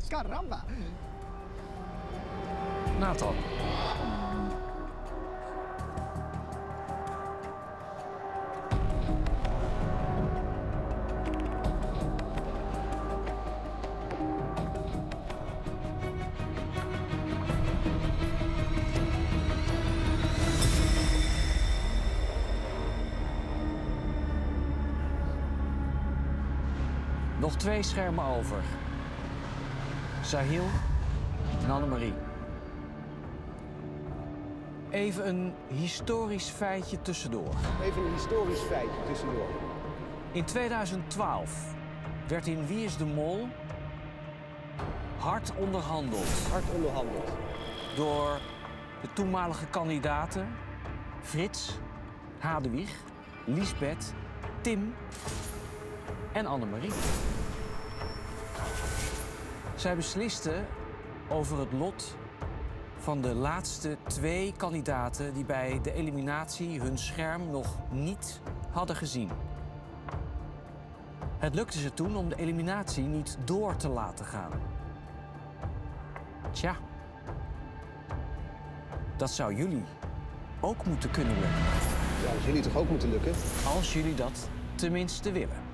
Caramba. Nathan. Nog 2 schermen over. Sahil en Annemarie. Even een historisch feitje tussendoor. Even een historisch feitje tussendoor. In 2012 werd in Wie is de Mol hard onderhandeld. Hard onderhandeld. Door de toenmalige kandidaten Frits, Hadewig, Liesbeth, Tim en Annemarie. Zij beslisten over het lot van de laatste 2 kandidaten die bij de eliminatie hun scherm nog niet hadden gezien. Het lukte ze toen om de eliminatie niet door te laten gaan. Tja, dat zou jullie ook moeten kunnen lukken. Ja, dat jullie toch ook moeten lukken? Als jullie dat tenminste willen.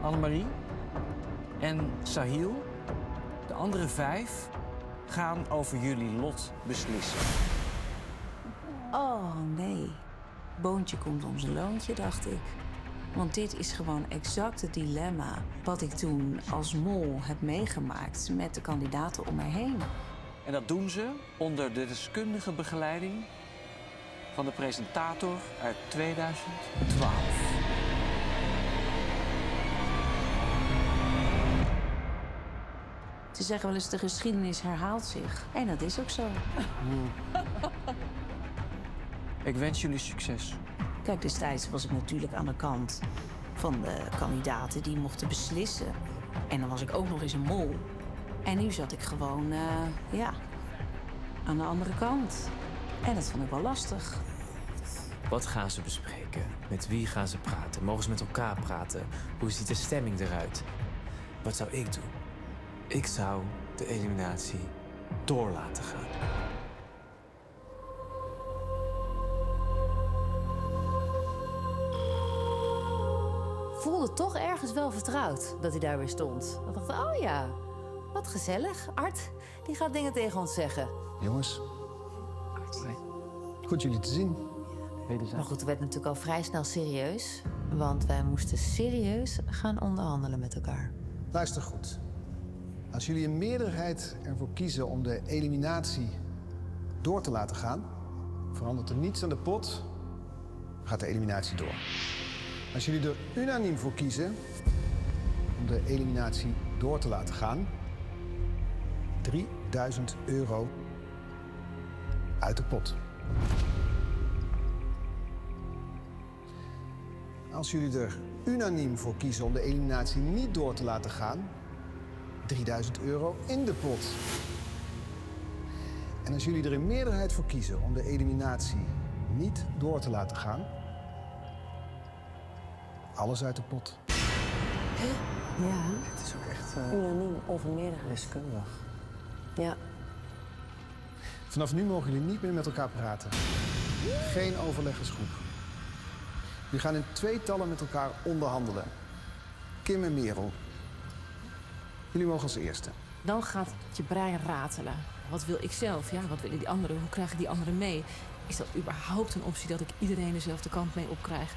Annemarie en Sahil, de andere 5, gaan over jullie lot beslissen. Oh nee, boontje komt om zijn loontje, dacht ik. Want dit is gewoon exact het dilemma wat ik toen als mol heb meegemaakt met de kandidaten om mij heen. En dat doen ze onder de deskundige begeleiding van de presentator uit 2012. Ze zeggen wel eens, de geschiedenis herhaalt zich. En dat is ook zo. Ik wens jullie succes. Kijk, destijds was ik natuurlijk aan de kant van de kandidaten die mochten beslissen. En dan was ik ook nog eens een mol. En nu zat ik gewoon, aan de andere kant. En dat vond ik wel lastig. Wat gaan ze bespreken? Met wie gaan ze praten? Mogen ze met elkaar praten? Hoe ziet de stemming eruit? Wat zou ik doen? Ik zou de eliminatie door laten gaan. Voelde toch ergens wel vertrouwd dat hij daar weer stond. Ik dacht, oh ja, wat gezellig. Art, die gaat dingen tegen ons zeggen. Jongens. Goed jullie te zien. Maar goed, het werd natuurlijk al vrij snel serieus. Want wij moesten serieus gaan onderhandelen met elkaar. Luister goed. Als jullie een meerderheid ervoor kiezen om de eliminatie door te laten gaan, verandert er niets aan de pot, gaat de eliminatie door. Als jullie er unaniem voor kiezen om de eliminatie door te laten gaan, €3000 uit de pot. Als jullie er unaniem voor kiezen om de eliminatie niet door te laten gaan, €3000 in de pot. En als jullie er een meerderheid voor kiezen om de eliminatie niet door te laten gaan, alles uit de pot. Ja. Het is ook echt Unaniem of een meerderheid. deskundig. Ja. Vanaf nu mogen jullie niet meer met elkaar praten. geen overleggersgroep. Jullie gaan in tweetallen met elkaar onderhandelen. Kim en Merel. Jullie mogen als eerste. Dan gaat je brein ratelen. Wat wil ik zelf? Ja, wat willen die anderen? Hoe krijg ik die anderen mee? Is dat überhaupt een optie dat ik iedereen dezelfde kant mee opkrijg?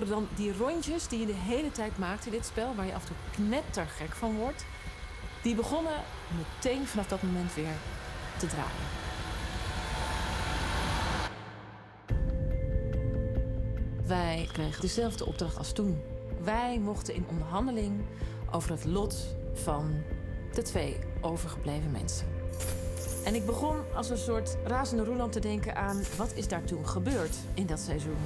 Dan die rondjes die je de hele tijd maakt in dit spel, waar je af en toe knettergek van wordt, die begonnen meteen vanaf dat moment weer te draaien. Wij kregen dezelfde opdracht als toen. Wij mochten in onderhandeling over het lot van de 2 overgebleven mensen. En ik begon als een soort razende roeland te denken aan wat is daar toen gebeurd in dat seizoen.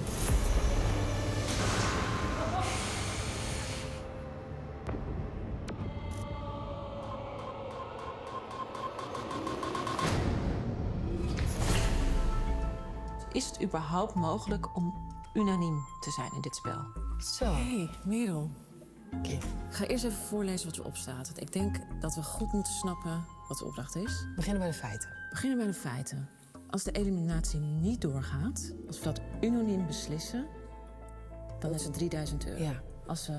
Is het überhaupt mogelijk om unaniem te zijn in dit spel? Zo. Hey, Merel. Ik ga eerst even voorlezen wat erop staat. Want ik denk dat we goed moeten snappen wat de opdracht is. We beginnen bij de feiten. Beginnen bij de feiten. Als de eliminatie niet doorgaat, als we dat unaniem beslissen, dan is het 3000 euro. Ja. Als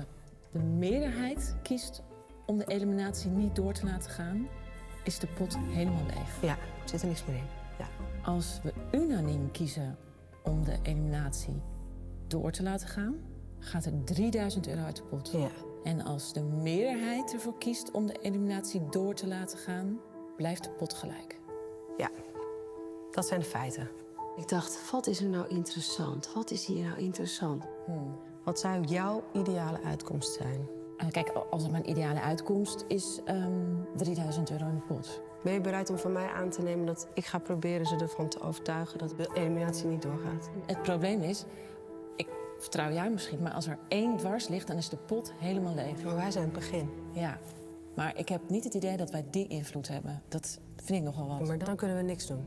de meerderheid kiest om de eliminatie niet door te laten gaan, is de pot helemaal leeg. Ja, zit er niks meer in. Ja. Als we unaniem kiezen om de eliminatie door te laten gaan, gaat er 3000 euro uit de pot. Ja. En als de meerderheid ervoor kiest om de eliminatie door te laten gaan, blijft de pot gelijk. Ja, dat zijn de feiten. Ik dacht, wat is er nou interessant? Wat is hier nou interessant? Wat zou jouw ideale uitkomst zijn? Kijk, als het mijn ideale uitkomst is 3000 euro in de pot. Ben je bereid om van mij aan te nemen dat ik ga proberen ze ervan te overtuigen dat de eliminatie niet doorgaat? Het probleem is, ik vertrouw jou misschien, maar als er 1 dwars ligt, dan is de pot helemaal leeg. Maar wij zijn het begin. Ja, maar ik heb niet het idee dat wij die invloed hebben. Dat vind ik nogal wat. Maar dan kunnen we niks doen.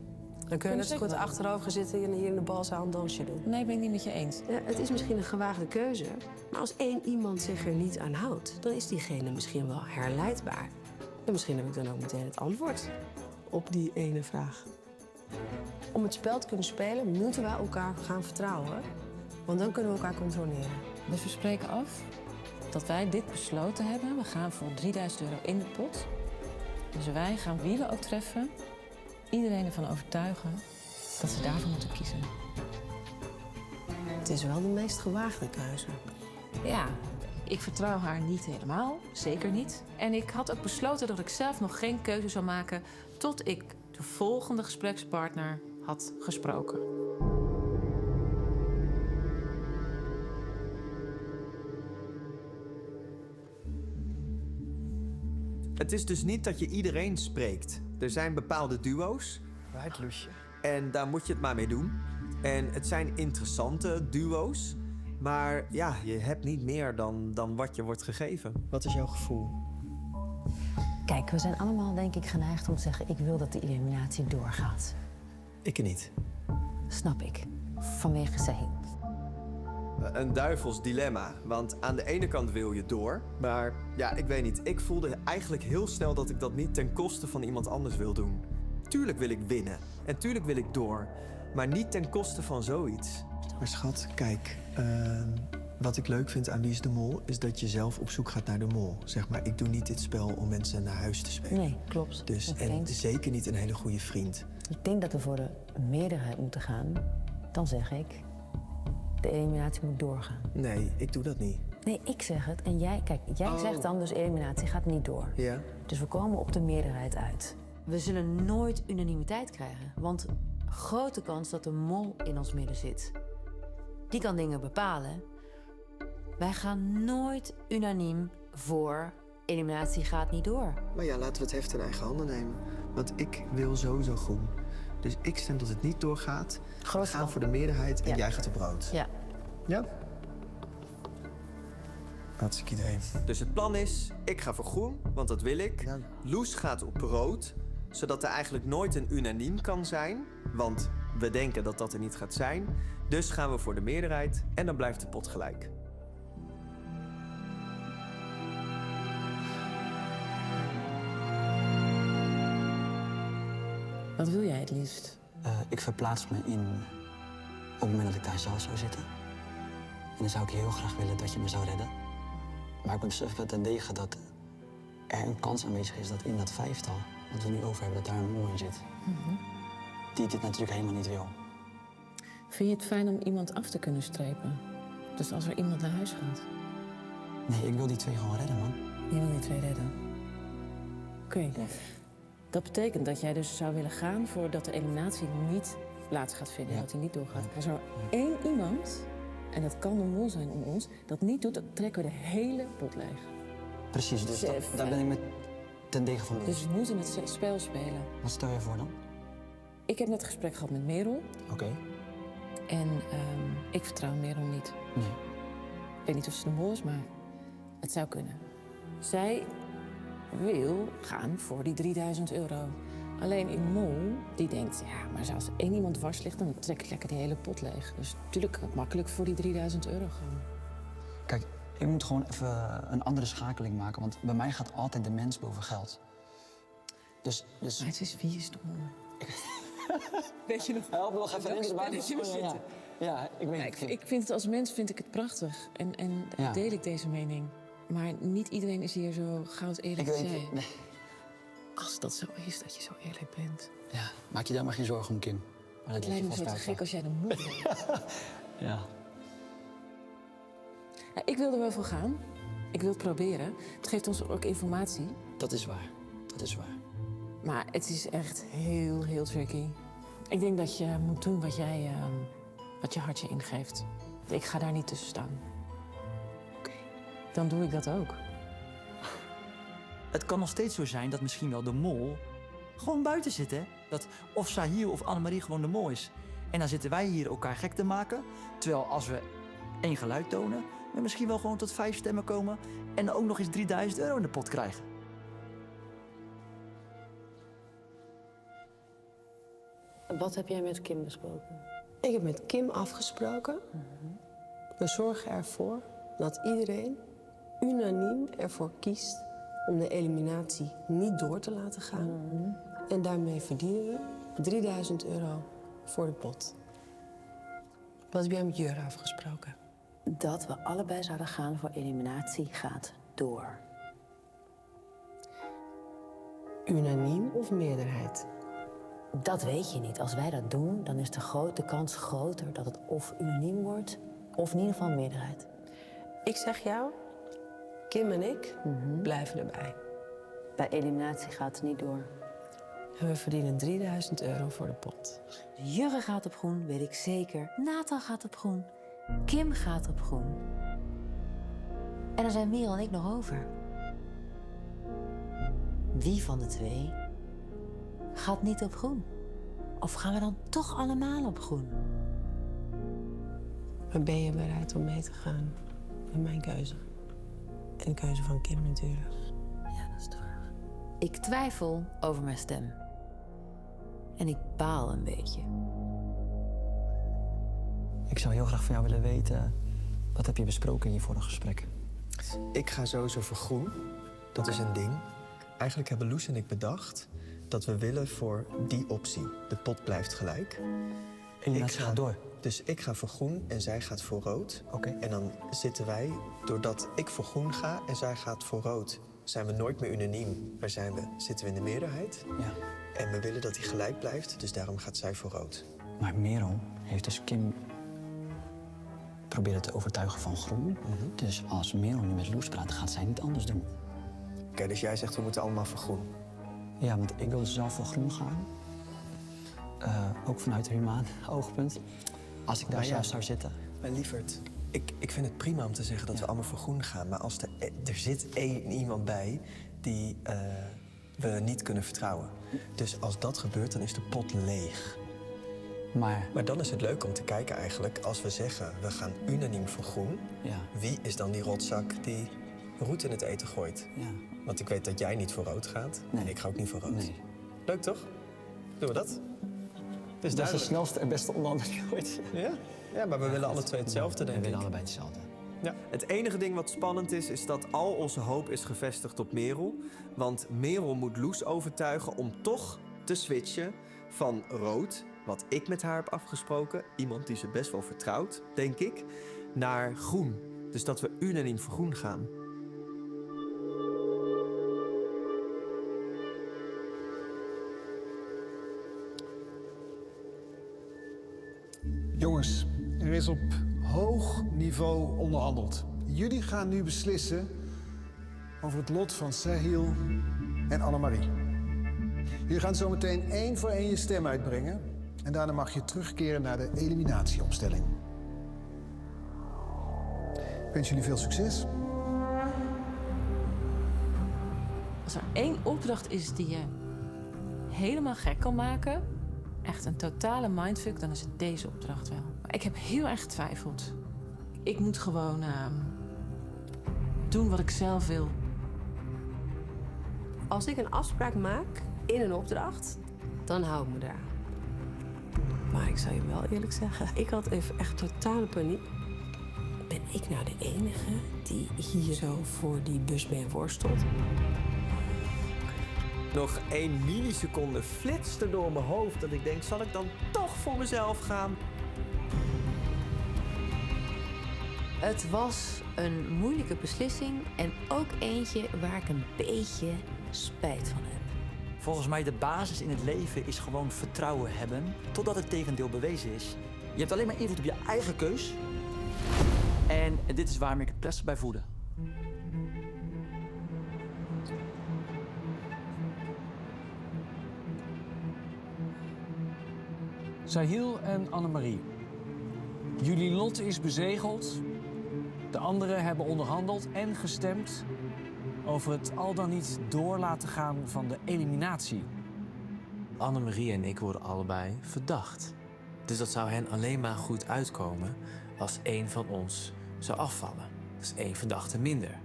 Dan kunnen we net zo goed achterover gaan zitten en hier in de balzaal een dansje doen. Nee, ben ik niet met je eens. Ja, het is misschien een gewaagde keuze, maar als 1 iemand zich er niet aan houdt, dan is diegene misschien wel herleidbaar. En misschien heb ik dan ook meteen het antwoord op die ene vraag. Om het spel te kunnen spelen, moeten we elkaar gaan vertrouwen. Want dan kunnen we elkaar controleren. Dus we spreken af dat wij dit besloten hebben. We gaan voor 3000 euro in de pot. Dus wij gaan, wie we ook treffen, iedereen ervan overtuigen dat ze daarvoor moeten kiezen. Het is wel de meest gewaagde keuze. Ja, ik vertrouw haar niet helemaal, zeker niet. En ik had ook besloten dat ik zelf nog geen keuze zou maken tot ik de volgende gesprekspartner had gesproken. Het is dus niet dat je iedereen spreekt. Er zijn bepaalde duo's. Right, Loesje. En daar moet je het maar mee doen. En het zijn interessante duo's. Maar ja, je hebt niet meer dan wat je wordt gegeven. Wat is jouw gevoel? Kijk, we zijn allemaal denk ik geneigd om te zeggen, ik wil dat de eliminatie doorgaat. Ik niet. Snap ik. Vanwege Sahil. Een duivels dilemma. Want aan de ene kant wil je door. Maar ja, ik weet niet. Ik voelde eigenlijk heel snel dat ik dat niet ten koste van iemand anders wil doen. Tuurlijk wil ik winnen. En tuurlijk wil ik door. Maar niet ten koste van zoiets. Maar schat, kijk. Wat ik leuk vind aan Wie is de Mol, is dat je zelf op zoek gaat naar de mol. Zeg maar, ik doe niet dit spel om mensen naar huis te spelen. Nee, klopt. Dus, en zeker niet een hele goede vriend. Ik denk dat we voor de meerderheid moeten gaan. Dan zeg ik, de eliminatie moet doorgaan. Nee, ik doe dat niet. Nee, ik zeg het. En jij, kijk, jij zegt dan dus eliminatie gaat niet door. Ja. Dus we komen op de meerderheid uit. We zullen nooit unanimiteit krijgen. Want grote kans dat de mol in ons midden zit. Die kan dingen bepalen. Wij gaan nooit unaniem voor eliminatie gaat niet door. Maar ja, laten we het heft in eigen handen nemen. Want ik wil sowieso groen. Dus ik stem dat het niet doorgaat. We gaan voor de meerderheid en jij gaat op rood. Ja. Ja? Hartstikke idee. Dus het plan is, ik ga voor groen, want dat wil ik. Ja. Loes gaat op rood, zodat er eigenlijk nooit een unaniem kan zijn. Want we denken dat dat er niet gaat zijn. Dus gaan we voor de meerderheid en dan blijft de pot gelijk. Wat wil jij het liefst? Ik verplaats me in het moment dat ik daar zelf zou zitten. En dan zou ik heel graag willen dat je me zou redden. Maar ik besef wel ten dege dat er een kans aanwezig is dat in dat vijftal, wat we nu over hebben, dat daar een mol in zit. Die dit natuurlijk helemaal niet wil. Vind je het fijn om iemand af te kunnen strepen? Dus als er iemand naar huis gaat? Nee, ik wil die twee gewoon redden, man. Je wil die twee redden? Oké. Dat betekent dat jij dus zou willen gaan voordat de eliminatie niet plaats gaat vinden. Dat hij niet doorgaat. Als er één iemand, en dat kan een mol zijn om ons, dat niet doet, dan trekken we de hele pot leeg. Precies, dus daar ben ik met ten dege van. Dus we moeten het spel spelen. Wat stel je voor dan? Ik heb net een gesprek gehad met Merel. Oké. En ik vertrouw Merel niet. Nee. Ik weet niet of ze de mol is, maar het zou kunnen. Zij wil gaan voor die 3000 euro. Alleen in mol, die denkt, ja, maar als er één iemand dwars ligt, dan trek ik lekker die hele pot leeg. Dus natuurlijk kan ik makkelijk voor die 3000 euro gaan. Kijk, ik moet gewoon even een andere schakeling maken, want bij mij gaat altijd de mens boven geld. Dus... Maar het is wie is de mol? Weet je nog? Help me nog even links erbij. Ja, ik weet het. Ik vind het als mens vind ik het prachtig. En deel ik deze mening. Maar niet iedereen is hier zo goud eerlijk Ik te weet zijn. het. Nee. Als dat zo is, dat je zo eerlijk bent. Ja, maak je daar maar geen zorgen om, Kim. Maar Het lijkt me zo te gek als jij de mol bent. Ja. Ja, ik wil er wel voor gaan. Ik wil het proberen. Het geeft ons ook informatie. Dat is waar. Dat is waar. Maar het is echt heel, heel tricky. Ik denk dat je moet doen wat je hart je ingeeft. Ik ga daar niet tussen staan. Oké. Dan doe ik dat ook. Het kan nog steeds zo zijn dat misschien wel de mol gewoon buiten zit, hè? Dat of Sahil of Annemarie gewoon de mol is. En dan zitten wij hier elkaar gek te maken. Terwijl als we één geluid tonen, we misschien wel gewoon tot 5 stemmen komen. En dan ook nog eens 3000 euro in de pot krijgen. Wat heb jij met Kim besproken? Ik heb met Kim afgesproken. We zorgen ervoor dat iedereen unaniem ervoor kiest om de eliminatie niet door te laten gaan. En daarmee verdienen we 3000 euro voor de pot. Wat heb jij met Jur afgesproken? Dat we allebei zouden gaan voor eliminatie gaat door. Unaniem of meerderheid? Dat weet je niet. Als wij dat doen, dan is de kans groter dat het of unaniem wordt, of in ieder geval meerderheid. Ik zeg jou, Kim en ik blijven erbij. Bij eliminatie gaat het niet door. En we verdienen 3000 euro voor de pot. Jurre gaat op groen, weet ik zeker. Nathan gaat op groen. Kim gaat op groen. En dan zijn Merel en ik nog over. Wie van de twee gaat niet op groen? Of gaan we dan toch allemaal op groen? Maar ben je bereid om mee te gaan in mijn keuze? En de keuze van Kim natuurlijk. Ja, dat is de vraag. Ik twijfel over mijn stem. En ik baal een beetje. Ik zou heel graag van jou willen weten, wat heb je besproken in je vorige gesprek? Ik ga sowieso voor groen. Dat is een ding. Eigenlijk hebben Loes en ik bedacht dat we willen voor die optie. De pot blijft gelijk. En gaat door. Dus ik ga voor groen en zij gaat voor rood. Oké. En dan zitten doordat ik voor groen ga en zij gaat voor rood, zijn we nooit meer unaniem. Maar zitten we in de meerderheid. Ja. En we willen dat die gelijk blijft, dus daarom gaat zij voor rood. Maar Merel heeft dus Kim proberen te overtuigen van groen. Dus als Merel nu met Loes praat, gaat zij niet anders doen. Oké, dus jij zegt we moeten allemaal voor groen. Ja, want ik wil zelf voor groen gaan. Ook vanuit humaan oogpunt. Als ik daar zelf zou zitten. Maar lieverd, ik vind het prima om te zeggen dat we allemaal voor groen gaan. Maar als er zit iemand bij die we niet kunnen vertrouwen. Dus als dat gebeurt, dan is de pot leeg. Maar dan is het leuk om te kijken eigenlijk, als we zeggen we gaan unaniem voor groen. Ja. Wie is dan die rotzak die roet in het eten gooit? Ja. Want ik weet dat jij niet voor rood gaat. Nee. En ik ga ook niet voor rood. Nee. Leuk toch? Doen we dat? Dus dat is de snelste en beste onderhandeling ooit. Ja, maar we willen alle twee hetzelfde, denk ik. We willen allebei hetzelfde. Ja. Het enige ding wat spannend is dat al onze hoop is gevestigd op Merel. Want Merel moet Loes overtuigen om toch te switchen van rood wat ik met haar heb afgesproken, iemand die ze best wel vertrouwt, denk ik, naar groen. Dus dat we unaniem voor groen gaan. Jongens, er is op hoog niveau onderhandeld. Jullie gaan nu beslissen over het lot van Sahil en Annemarie. Jullie gaan zo meteen 1 voor 1 je stem uitbrengen. En daarna mag je terugkeren naar de eliminatieopstelling. Ik wens jullie veel succes. Als er 1 opdracht is die je helemaal gek kan maken, echt een totale mindfuck, dan is het deze opdracht wel. Maar ik heb heel erg getwijfeld. Ik moet gewoon doen wat ik zelf wil. Als ik een afspraak maak in een opdracht, dan hou ik me eraan. Maar ik zal je wel eerlijk zeggen, ik had even echt totale paniek. Ben ik nou de enige die hier zo voor die busben worstelt? Nog 1 milliseconde flitste door mijn hoofd dat ik denk, zal ik dan toch voor mezelf gaan? Het was een moeilijke beslissing en ook eentje waar ik een beetje spijt van heb. Volgens mij de basis in het leven is gewoon vertrouwen hebben totdat het tegendeel bewezen is. Je hebt alleen maar invloed op je eigen keus. En dit is waarom ik het pleister bij voelde. Sahil en Annemarie. Jullie lot is bezegeld. De anderen hebben onderhandeld en gestemd over het al dan niet door laten gaan van de eliminatie. Annemarie en ik worden allebei verdacht. Dus dat zou hen alleen maar goed uitkomen als 1 van ons zou afvallen. Dus 1 verdachte minder.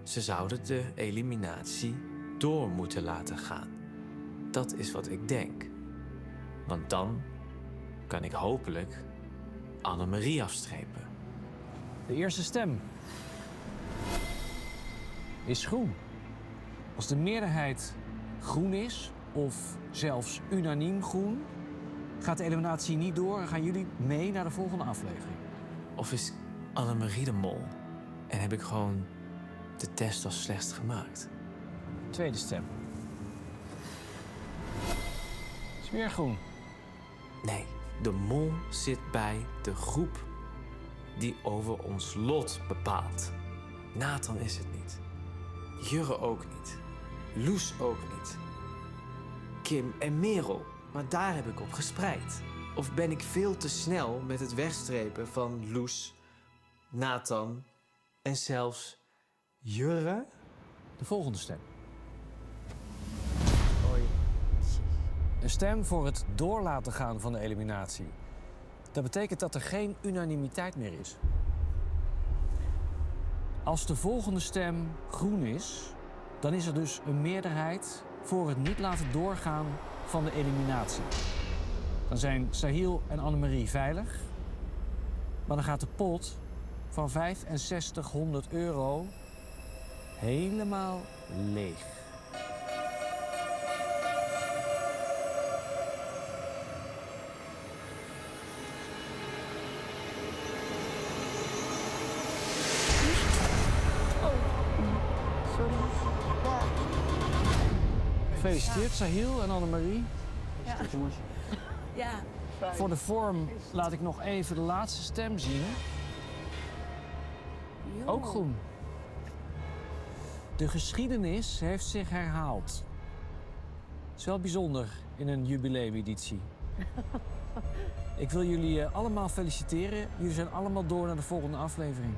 Ze zouden de eliminatie door moeten laten gaan. Dat is wat ik denk. Want dan kan ik hopelijk Annemarie afstrepen. De eerste stem is groen. Als de meerderheid groen is, of zelfs unaniem groen, gaat de eliminatie niet door en gaan jullie mee naar de volgende aflevering. Of is Annemarie de mol en heb ik gewoon de test als slechtst gemaakt? Tweede stem. Is weer groen. Nee, de mol zit bij de groep die over ons lot bepaalt. Nathan is het niet. Jurre ook niet. Loes ook niet. Kim en Merel. Maar daar heb ik op gespreid. Of ben ik veel te snel met het wegstrepen van Loes, Nathan en zelfs Jurre? De volgende stem. Een stem voor het door laten gaan van de eliminatie. Dat betekent dat er geen unanimiteit meer is. Als de volgende stem groen is, dan is er dus een meerderheid voor het niet laten doorgaan van de eliminatie. Dan zijn Sahil en Annemarie veilig, maar dan gaat de pot van €6500 helemaal leeg. Gefeliciteerd, Sahil en Annemarie. Ja. Ja. Voor de vorm laat ik nog even de laatste stem zien. Ook groen. De geschiedenis heeft zich herhaald. Het is wel bijzonder in een jubileumeditie. Ik wil jullie allemaal feliciteren. Jullie zijn allemaal door naar de volgende aflevering.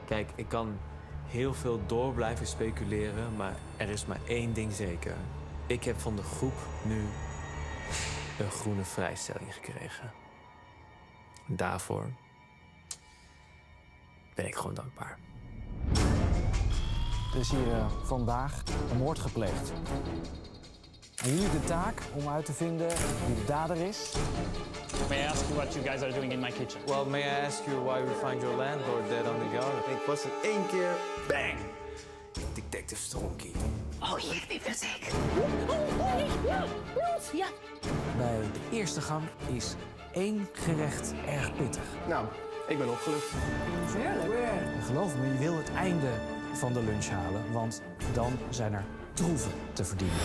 Kijk, ik kan heel veel door blijven speculeren, maar er is maar één ding zeker. Ik heb van de groep nu een groene vrijstelling gekregen. Daarvoor ben ik gewoon dankbaar. Er is hier vandaag een moord gepleegd. En jullie de taak om uit te vinden wie de dader is. May I ask you what you guys are doing in my kitchen? Well, may I ask you why we find your landlord dead on the garden? Ik was het 1 keer, bang! Tic-tac Detective Stronky. Oh, hier, bibliotheek. Ja, bloed, ja. Bij de eerste gang is 1 gerecht erg pittig. Nou, ik ben opgelucht. En geloof me, je wil het einde van de lunch halen, want dan zijn er troeven te verdienen.